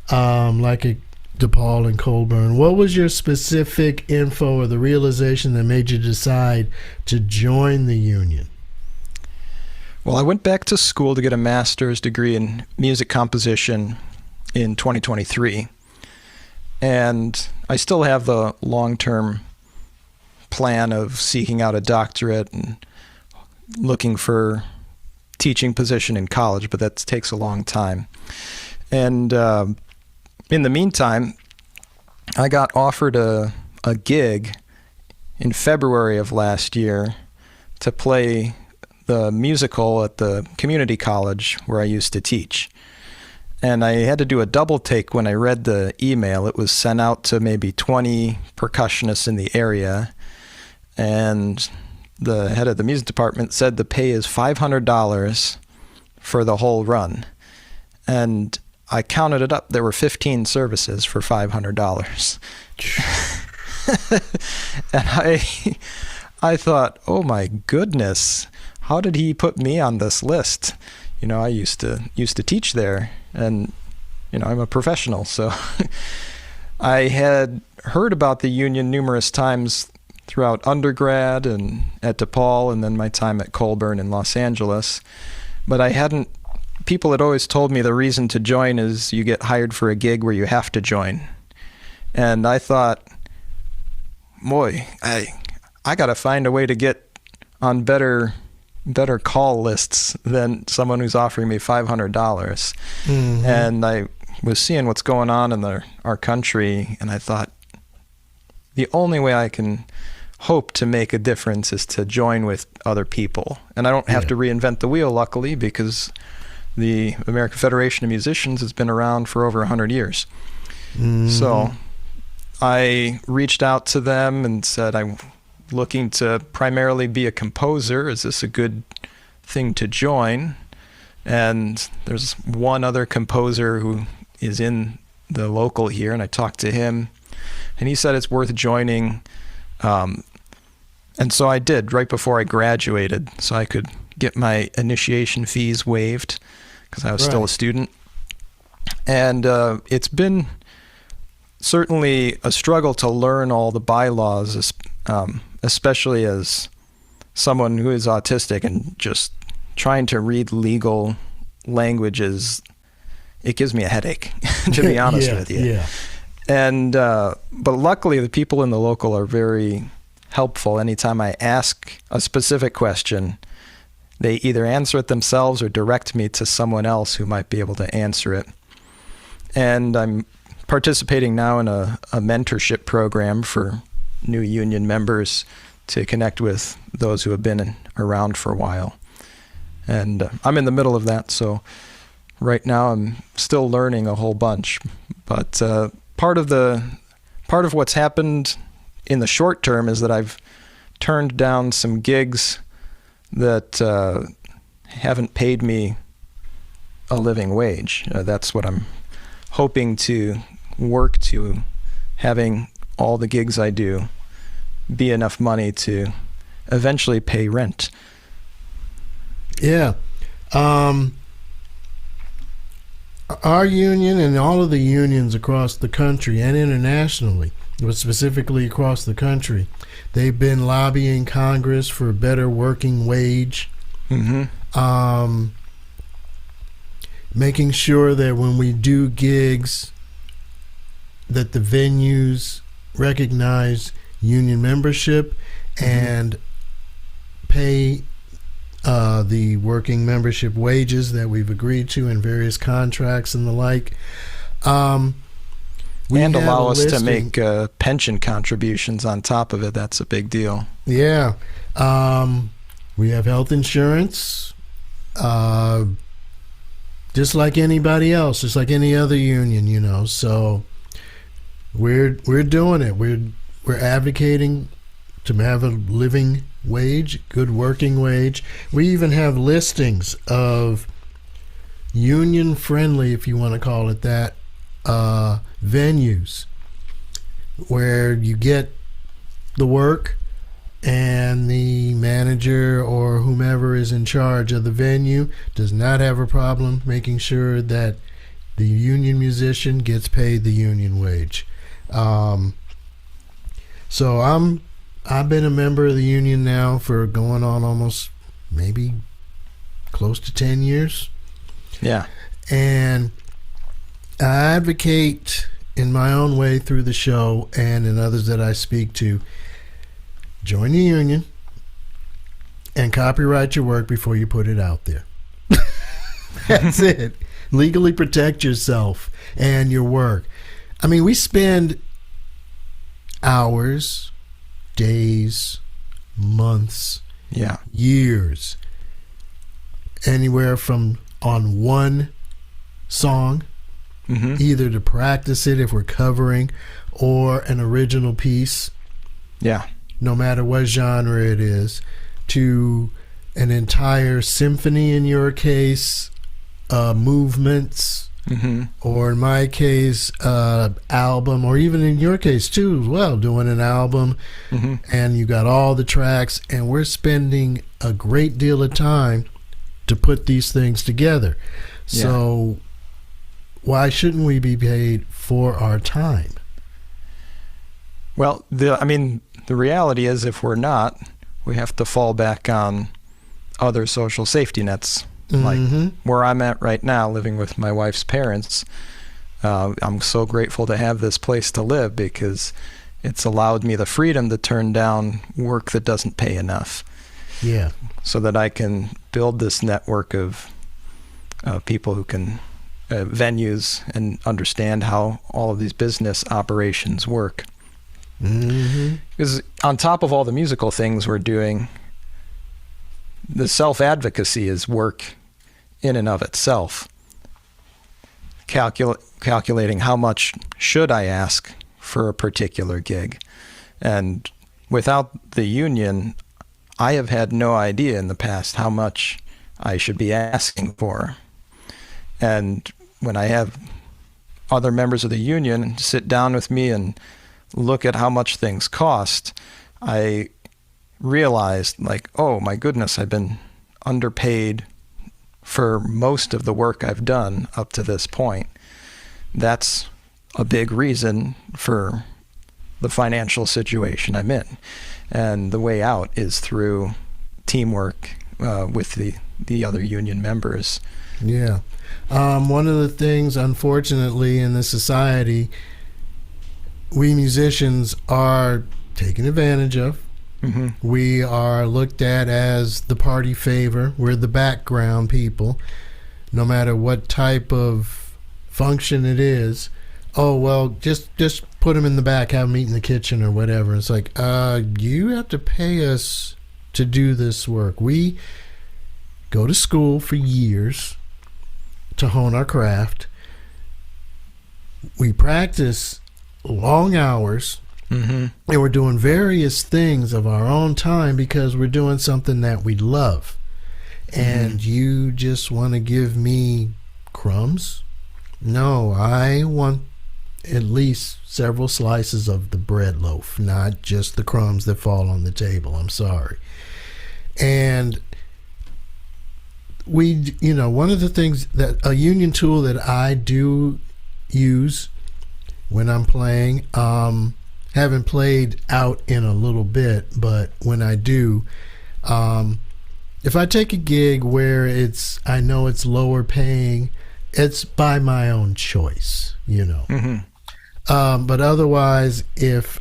like at DePaul and Colburn, what was your specific info or the realization that made you decide to join the union? Well, I went back to school to get a master's degree in music composition in 2023, and I still have the long-term plan of seeking out a doctorate and looking for teaching position in college, but that takes a long time. And in the meantime, I got offered a gig in February of last year to play the musical at the community college where I used to teach. And I had to do a double take when I read the email. It was sent out to maybe 20 percussionists in the area, and the head of the music department said the pay is $500 for the whole run. And I counted it up. There were 15 services for $500. And I thought, oh my goodness, how did he put me on this list? I used to teach there, and I'm a professional, so I had heard about the union numerous times throughout undergrad and at DePaul, and then my time at Colburn in Los Angeles. But people had always told me the reason to join is you get hired for a gig where you have to join. And I thought, boy, I got to find a way to get on better call lists than someone who's offering me $500. Mm-hmm. And I was seeing what's going on in our country, and I thought, the only way I can hope to make a difference is to join with other people. And I don't have to reinvent the wheel, luckily, because the American Federation of Musicians has been around for over 100 years. Mm-hmm. So I reached out to them and said, I'm looking to primarily be a composer. Is this a good thing to join? And there's one other composer who is in the local here, and I talked to him, and he said it's worth joining. And so I did right before I graduated, so I could get my initiation fees waived because I was still a student. And it's been certainly a struggle to learn all the bylaws, especially as someone who is autistic, and just trying to read legal languages, it gives me a headache, to be honest with you. Yeah. And but luckily, the people in the local are very helpful. Anytime I ask a specific question, they either answer it themselves or direct me to someone else who might be able to answer it. And I'm participating now in a mentorship program for new union members to connect with those who have been around for a while. And I'm in the middle of that, so right now I'm still learning a whole bunch. But part of what's happened in the short term is that I've turned down some gigs that haven't paid me a living wage. That's what I'm hoping to work to, having all the gigs I do be enough money to eventually pay rent. Yeah. Our union and all of the unions across the country and internationally, but specifically across the country, they've been lobbying Congress for a better working wage. Mm-hmm. Making sure that when we do gigs, that the venues recognize union membership and pay the working membership wages that we've agreed to in various contracts and the like. And allow us to make pension contributions on top of it. That's a big deal. Yeah. We have health insurance, just like anybody else, just like any other union, So we're doing it. We're advocating to have a living wage, good working wage. We even have listings of union-friendly, if you want to call it that, venues where you get the work and the manager or whomever is in charge of the venue does not have a problem making sure that the union musician gets paid the union wage. So I've been a member of the union now for going on almost maybe close to 10 years. Yeah. And I advocate in my own way through the show and in others that I speak to, join the union and copyright your work before you put it out there. That's it. Legally protect yourself and your work. I mean, we spend hours, days, months, years, anywhere from on one song, either to practice it if we're covering, or an original piece, no matter what genre it is, to an entire symphony in your case, movements, or in my case, album, or even in your case too as well, doing an album, and you got all the tracks, and we're spending a great deal of time to put these things together. Yeah. So why shouldn't we be paid for our time? Well, the reality is, if we're not, we have to fall back on other social safety nets. Like where I'm at right now, living with my wife's parents, I'm so grateful to have this place to live because it's allowed me the freedom to turn down work that doesn't pay enough. Yeah. So that I can build this network of people who can, venues, and understand how all of these business operations work. Because on top of all the musical things we're doing, the self-advocacy is work in and of itself. Calculating how much should I ask for a particular gig. And without the union, I have had no idea in the past how much I should be asking for. And when I have other members of the union sit down with me and look at how much things cost, I realized, like, oh my goodness, I've been underpaid for most of the work I've done up to this point. That's a big reason for the financial situation I'm in. And the way out is through teamwork with the other union members. Yeah. One of the things, unfortunately, in this society, we musicians are taken advantage of. We are looked at as the party favor. We're the background people, no matter what type of function it is. Oh, well, just put them in the back, have them eat in the kitchen or whatever. It's like, you have to pay us to do this work. We go to school for years to hone our craft. We practice long hours. And we're doing various things of our own time because we're doing something that we love. And you just want to give me crumbs? No, I want at least several slices of the bread loaf, not just the crumbs that fall on the table. I'm sorry. And we, one of the things that a union tool that I do use when I'm playing, haven't played out in a little bit, but when I do, if I take a gig where I know it's lower paying, it's by my own choice, but otherwise, if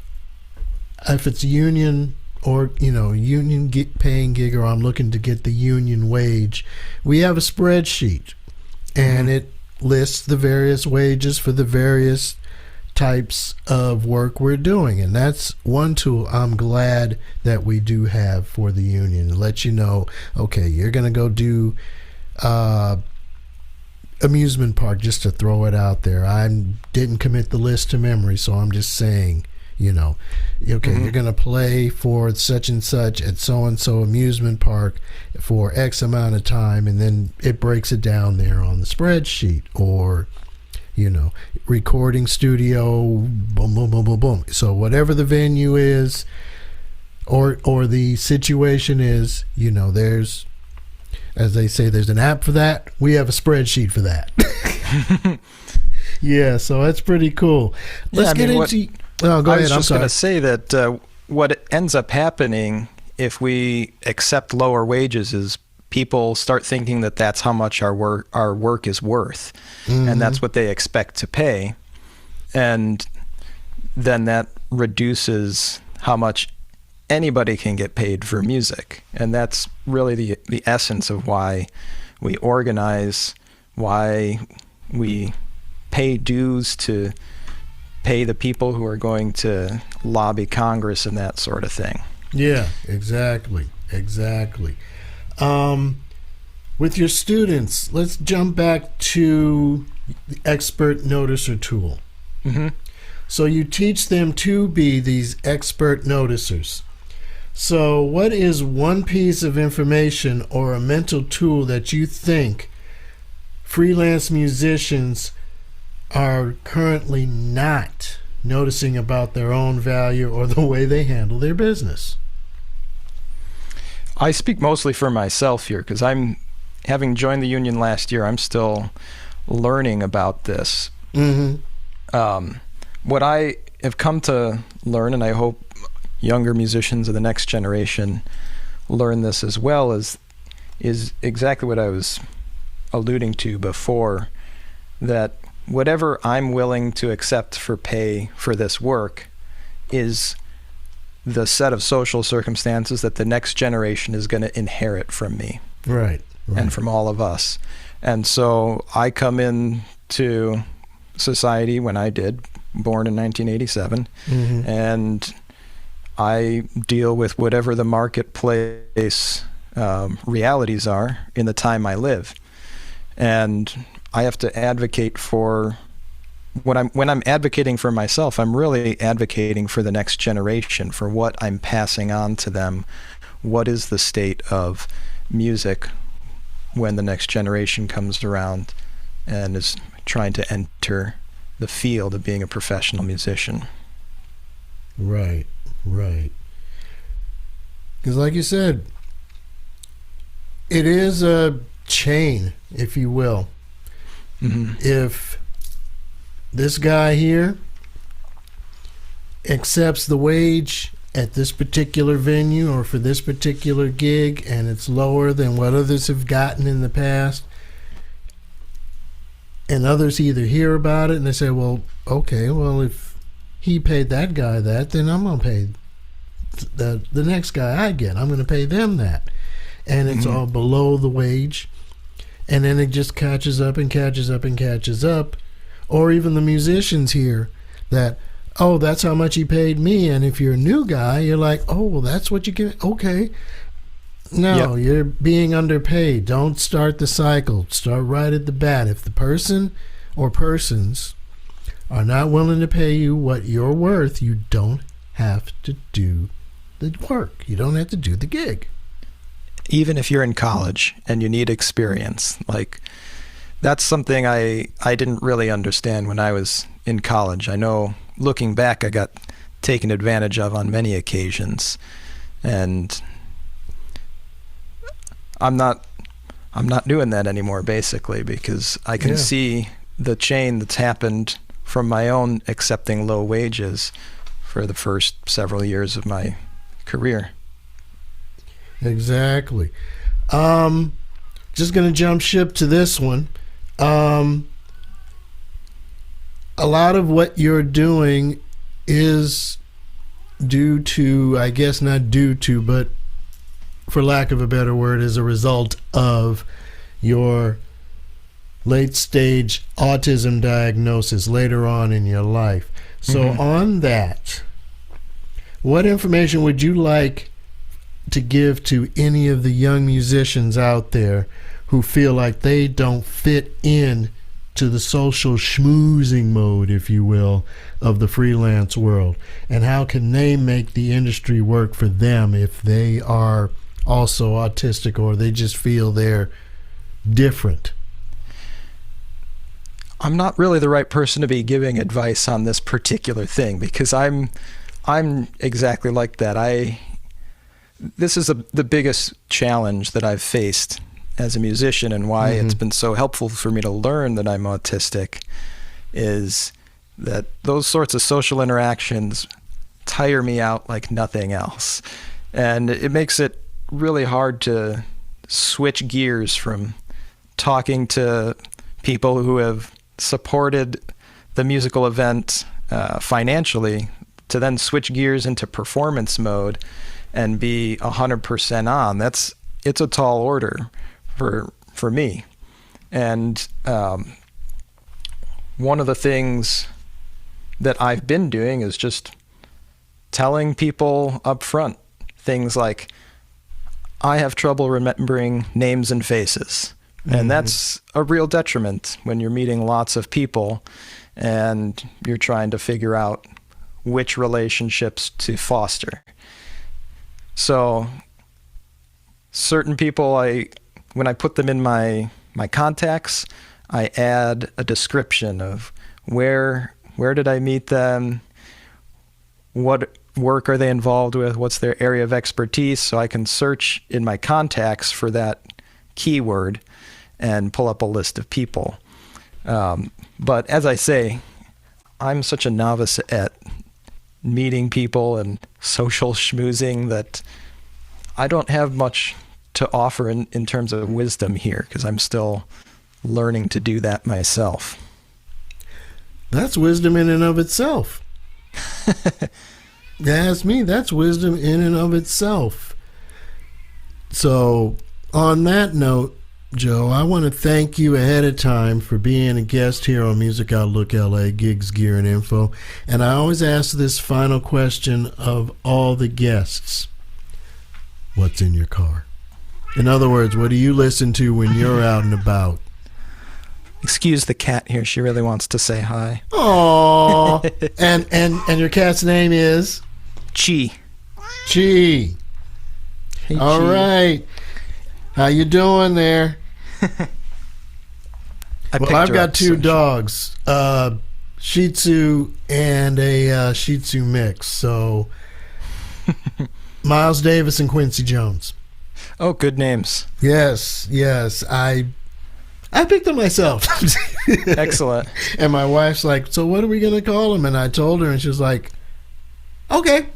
it's union or union paying gig, or I'm looking to get the union wage, we have a spreadsheet, and it lists the various wages for the various types of work we're doing. And that's one tool I'm glad that we do have for the union. It lets you know, okay, you're going to go do amusement park, just to throw it out there. I didn't commit the list to memory, so I'm just saying, okay, you're going to play for such and such at so-and-so amusement park for X amount of time, and then it breaks it down there on the spreadsheet. Or recording studio, boom, boom, boom, boom, boom. So whatever the venue is, or the situation is, there's, as they say, there's an app for that. We have a spreadsheet for that. Yeah, so that's pretty cool. Let's get into. Oh, go ahead. I was just going to say that what ends up happening if we accept lower wages is people start thinking that that's how much our work is worth, and that's what they expect to pay, and then that reduces how much anybody can get paid for music. And that's really the essence of why we organize, why we pay dues to pay the people who are going to lobby Congress and that sort of thing. Yeah, exactly. With your students, let's jump back to the expert noticer tool. So you teach them to be these expert noticers. So what is one piece of information or a mental tool that you think freelance musicians are currently not noticing about their own value or the way they handle their business? I speak mostly for myself here because having joined the union last year, I'm still learning about this. What I have come to learn, and I hope younger musicians of the next generation learn this as well, is exactly what I was alluding to before, that whatever I'm willing to accept for pay for this work is the set of social circumstances that the next generation is going to inherit from me. Right. And from all of us. And so I come into society when I did, born in 1987, and I deal with whatever the marketplace realities are in the time I live. And I have to advocate for when I'm advocating for myself, I'm really advocating for the next generation, for what I'm passing on to them. What is the state of music when the next generation comes around and is trying to enter the field of being a professional musician? Right. Because like you said, it is a chain, if you will. If this guy here accepts the wage at this particular venue or for this particular gig and it's lower than what others have gotten in the past, and others either hear about it and they say, well, okay, well, if he paid that guy that, then I'm going to pay the next guy I get. I'm going to pay them that. And it's all below the wage. And then it just catches up and catches up and catches up. Or even the musicians here that, oh, that's how much he paid me. And if you're a new guy, you're like, oh, well, that's what you get. Okay. No, you're being underpaid. Don't start the cycle. Start right at the bat. If the person or persons are not willing to pay you what you're worth, you don't have to do the work. You don't have to do the gig. Even if you're in college and you need experience, like that's something I didn't really understand when I was in college. I know looking back, I got taken advantage of on many occasions, and I'm not doing that anymore, basically, because I can see the chain that's happened from my own accepting low wages for the first several years of my career. Exactly. Just going to jump ship to this one. A lot of what you're doing is due to, I guess not due to, but for lack of a better word, as a result of your late stage autism diagnosis later on in your life. So on that, what information would you like to give to any of the young musicians out there who feel like they don't fit in to the social schmoozing mode, if you will, of the freelance world? And how can they make the industry work for them if they are also autistic or they just feel they're different? I'm not really the right person to be giving advice on this particular thing, because I'm exactly like that. This is the biggest challenge that I've faced as a musician, and why it's been so helpful for me to learn that I'm autistic, is that those sorts of social interactions tire me out like nothing else. And it makes it really hard to switch gears from talking to people who have supported the musical event financially to then switch gears into performance mode and be 100% on. It's a tall order for me. And one of the things that I've been doing is just telling people up front things like, I have trouble remembering names and faces. And that's a real detriment when you're meeting lots of people and you're trying to figure out which relationships to foster. So certain people, when I put them in my contacts, I add a description of where did I meet them, what work are they involved with, what's their area of expertise, so I can search in my contacts for that keyword and pull up a list of people. But as I say, I'm such a novice at meeting people and social schmoozing that I don't have much to offer in terms of wisdom here, because I'm still learning to do that myself. That's wisdom in and of itself. Ask me, that's wisdom in and of itself. So, on that note, Joe, I want to thank you ahead of time for being a guest here on Music Outlook LA, Gigs, Gear, and Info. And I always ask this final question of all the guests. What's in your car? In other words, what do you listen to when you're out and about? Excuse the cat here. She really wants to say hi. Aww. and your cat's name is? Chi. Chi. Hey, all Chi. right. How you doing there? I've got two dogs, Shih Tzu and a Shih Tzu mix. So Miles Davis and Quincy Jones. Oh, good names. Yes. I picked them myself. Excellent. And my wife's like, so what are we going to call them? And I told her, and she was like, okay.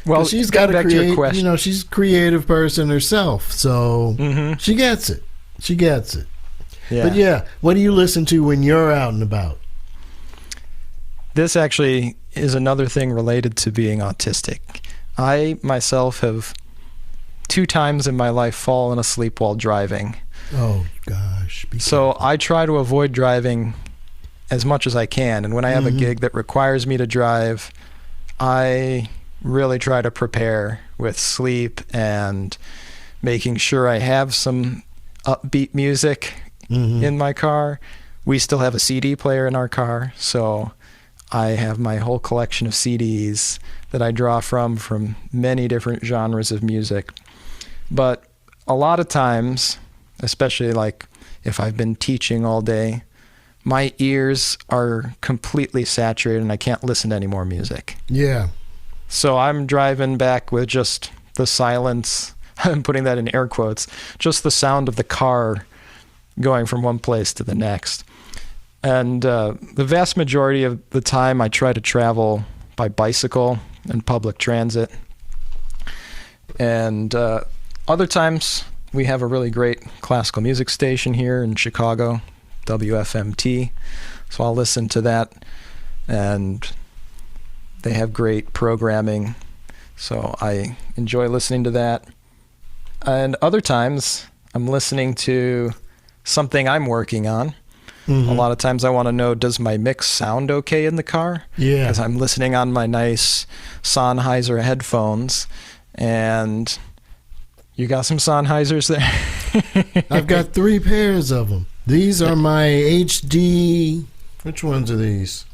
Well, she's got to create, question. She's a creative person herself. So she gets it. Yeah. But yeah, what do you listen to when you're out and about? This actually is another thing related to being autistic. I myself have 2 times in my life fallen asleep while driving. Oh, gosh. So I try to avoid driving as much as I can. And when I have a gig that requires me to drive, I really try to prepare with sleep and making sure I have some upbeat music in my car. We still have a CD player in our car, so I have my whole collection of CDs that I draw from many different genres of music. But a lot of times, especially like if I've been teaching all day, my ears are completely saturated and I can't listen to any more music. Yeah. So I'm driving back with just the silence, I'm putting that in air quotes, just the sound of the car going from one place to the next. And the vast majority of the time I try to travel by bicycle and public transit. And other times we have a really great classical music station here in Chicago, WFMT. So I'll listen to that, and they have great programming. So I enjoy listening to that. And other times I'm listening to something I'm working on. A lot of times I want to know, does my mix sound okay in the car? Yeah. Because I'm listening on my nice Sennheiser headphones. And you got some Sennheisers there? I've got 3 pairs of them. These are my HD... Which ones are these?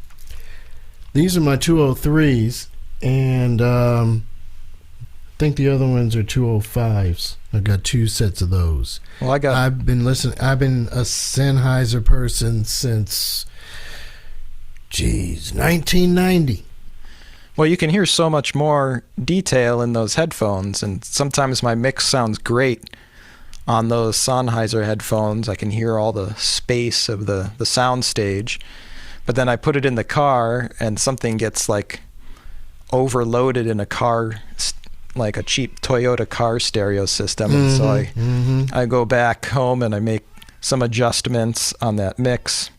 These are my 203s. And I think the other ones are 205s. I've got 2 sets of those. Well, I've been a Sennheiser person since 1990. Well, you can hear so much more detail in those headphones, and sometimes my mix sounds great on those Sennheiser headphones. I can hear all the space of the sound stage, but then I put it in the car and something gets like overloaded in a car, like a cheap Toyota car stereo system. And so I go back home and I make some adjustments on that mix.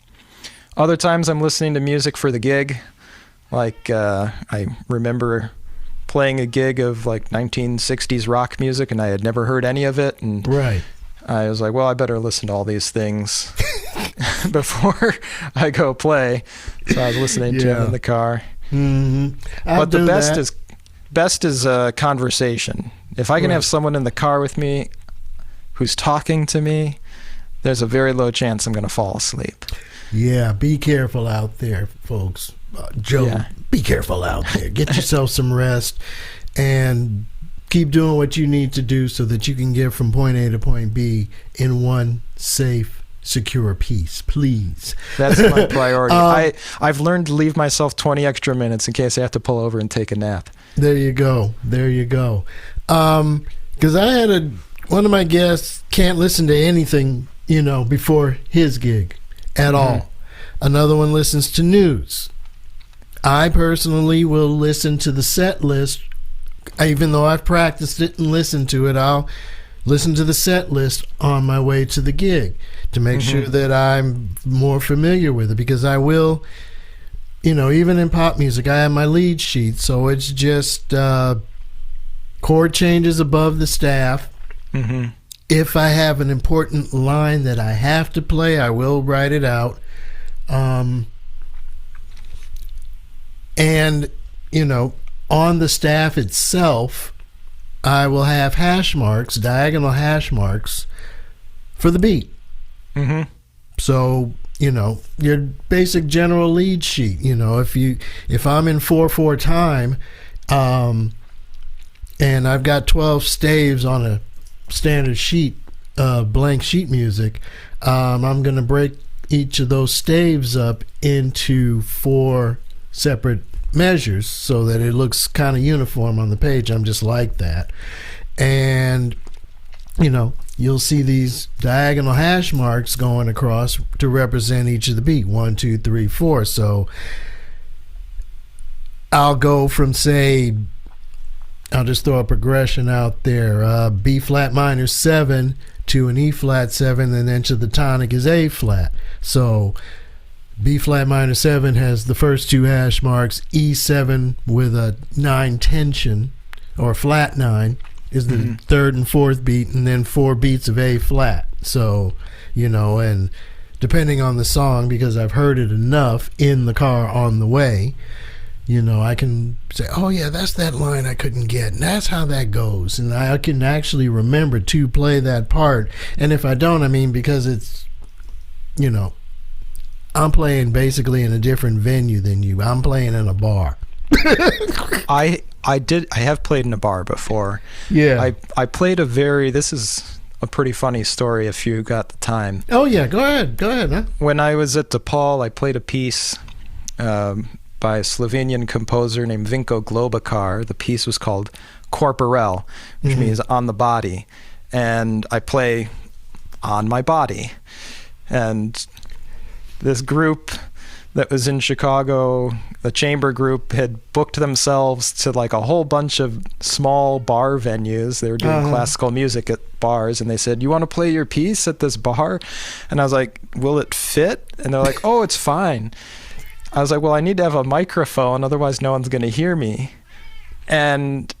Other times I'm listening to music for the gig. Like I remember playing a gig of like 1960s rock music and I had never heard any of it. And I was like, well, I better listen to all these things before I go play. So I was listening to them in the car. But the best is conversation. If I can have someone in the car with me who's talking to me, there's a very low chance I'm going to fall asleep. Yeah, be careful out there, folks. Joe, be careful out there. Get yourself some rest and keep doing what you need to do so that you can get from point A to point B in one safe, secure piece, please. That's my priority. I've learned to leave myself 20 extra minutes in case I have to pull over and take a nap. There you go. Because I had one of my guests can't listen to anything, before his gig at all. Another one listens to news. I personally will listen to the set list. Even though I've practiced it and listened to it, I'll listen to the set list on my way to the gig to make sure that I'm more familiar with it, because I will, even in pop music, I have my lead sheet, so it's just chord changes above the staff. If I have an important line that I have to play, I will write it out. And, on the staff itself, I will have hash marks, diagonal hash marks for the beat. So, your basic general lead sheet, if I'm in 4/4 time, and I've got 12 staves on a standard sheet, blank sheet music, I'm going to break each of those staves up into 4 separate measures so that it looks kind of uniform on the page. I'm just like that. And you'll see these diagonal hash marks going across to represent each of the beat, 1, 2, 3, 4. So I'll go from, say, I'll just throw a progression out there, B flat minor 7 to an E flat 7, and then to the tonic is A flat. So B flat minor 7 has the first 2 hash marks. E7 with a 9 tension, or flat 9, is the third and fourth beat, and then 4 beats of A flat. So, and depending on the song, because I've heard it enough in the car on the way, I can say, oh yeah, that's that line I couldn't get, and that's how that goes, and I can actually remember to play that part. And if I don't, because it's, I'm playing basically in a different venue than you. I'm playing in a bar. I have played in a bar before. Yeah. I played this is a pretty funny story if you got the time. Oh yeah, go ahead, huh? When I was at DePaul, I played a piece by a Slovenian composer named Vinko Globokar. The piece was called Corporel, which means on the body. And I play on my body. And this group that was in Chicago, the chamber group, had booked themselves to like a whole bunch of small bar venues. They were doing classical music at bars, and they said, you want to play your piece at this bar? And I was like, will it fit? And they're like, oh, it's fine. I was like, well, I need to have a microphone, otherwise no one's going to hear me. And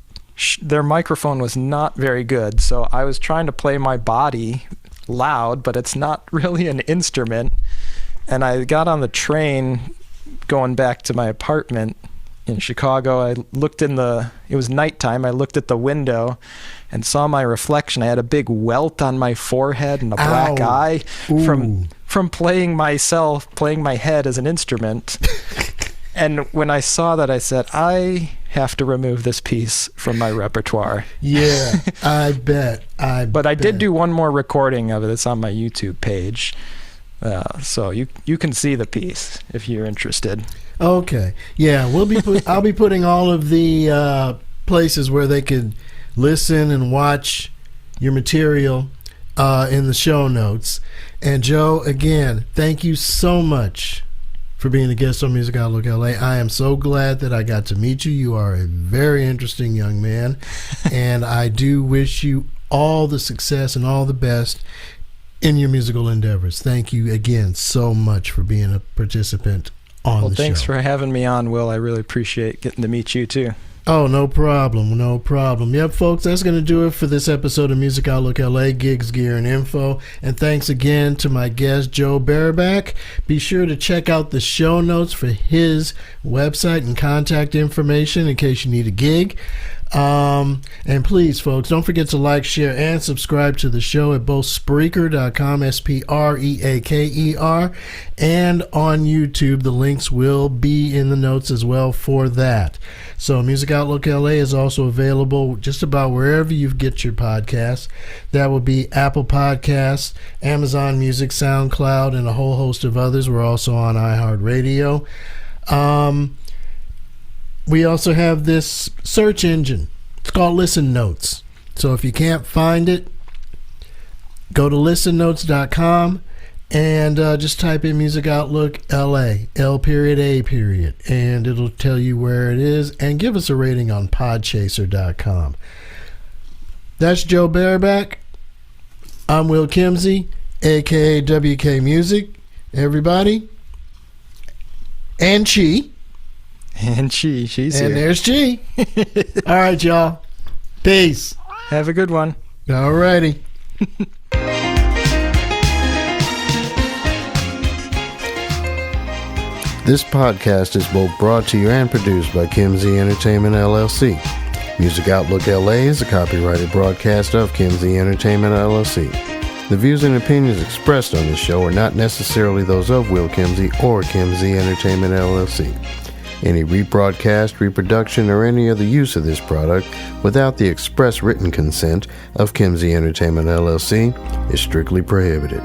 their microphone was not very good, so I was trying to play my body loud, but it's not really an instrument. And I got on the train going back to my apartment in Chicago. I looked it was nighttime. I looked at the window and saw my reflection. I had a big welt on my forehead and a black eye from playing my head as an instrument. And when I saw that, I said, I have to remove this piece from my repertoire. Yeah, I bet. But I did do one more recording of it. It's on my YouTube page. So you can see the piece if you're interested. Okay. Yeah, I'll be putting all of the places where they could listen and watch your material in the show notes. And Joe, again, thank you so much for being a guest on Music Outlook LA. I am so glad that I got to meet you. You are a very interesting young man, and I do wish you all the success and all the best in your musical endeavors. Thank you again so much for being a participant on the show. Thanks for having me on, Will. I really appreciate getting to meet you too. Oh, no problem. No problem. Yep, folks, that's going to do it for this episode of Music Outlook LA, Gigs, Gear, and Info. And thanks again to my guest, Joe Beribak. Be sure to check out the show notes for his website and contact information in case you need a gig. And please, folks, don't forget to like, share, and subscribe to the show at both Spreaker.com, Spreaker, and on YouTube. The links will be in the notes as well for that. So Music Outlook LA is also available just about wherever you get your podcasts. That would be Apple Podcasts, Amazon Music, SoundCloud, and a whole host of others. We're also on iHeartRadio. We also have this search engine. It's called Listen Notes. So if you can't find it, go to listennotes.com and just type in Music Outlook LA, L.A., and it'll tell you where it is, and give us a rating on podchaser.com. That's Joe Beribak. I'm Will Kimsey, aka WK Music. Everybody. And Chi. And she's here. And there's Chi. All right, y'all. Peace. Have a good one. All righty. This podcast is both brought to you and produced by Kimsey Entertainment, LLC. Music Outlook LA is a copyrighted broadcast of Kimsey Entertainment, LLC. The views and opinions expressed on this show are not necessarily those of Will Kimsey or Kimsey Entertainment, LLC. Any rebroadcast, reproduction, or any other use of this product without the express written consent of Kimsey Entertainment, LLC is strictly prohibited.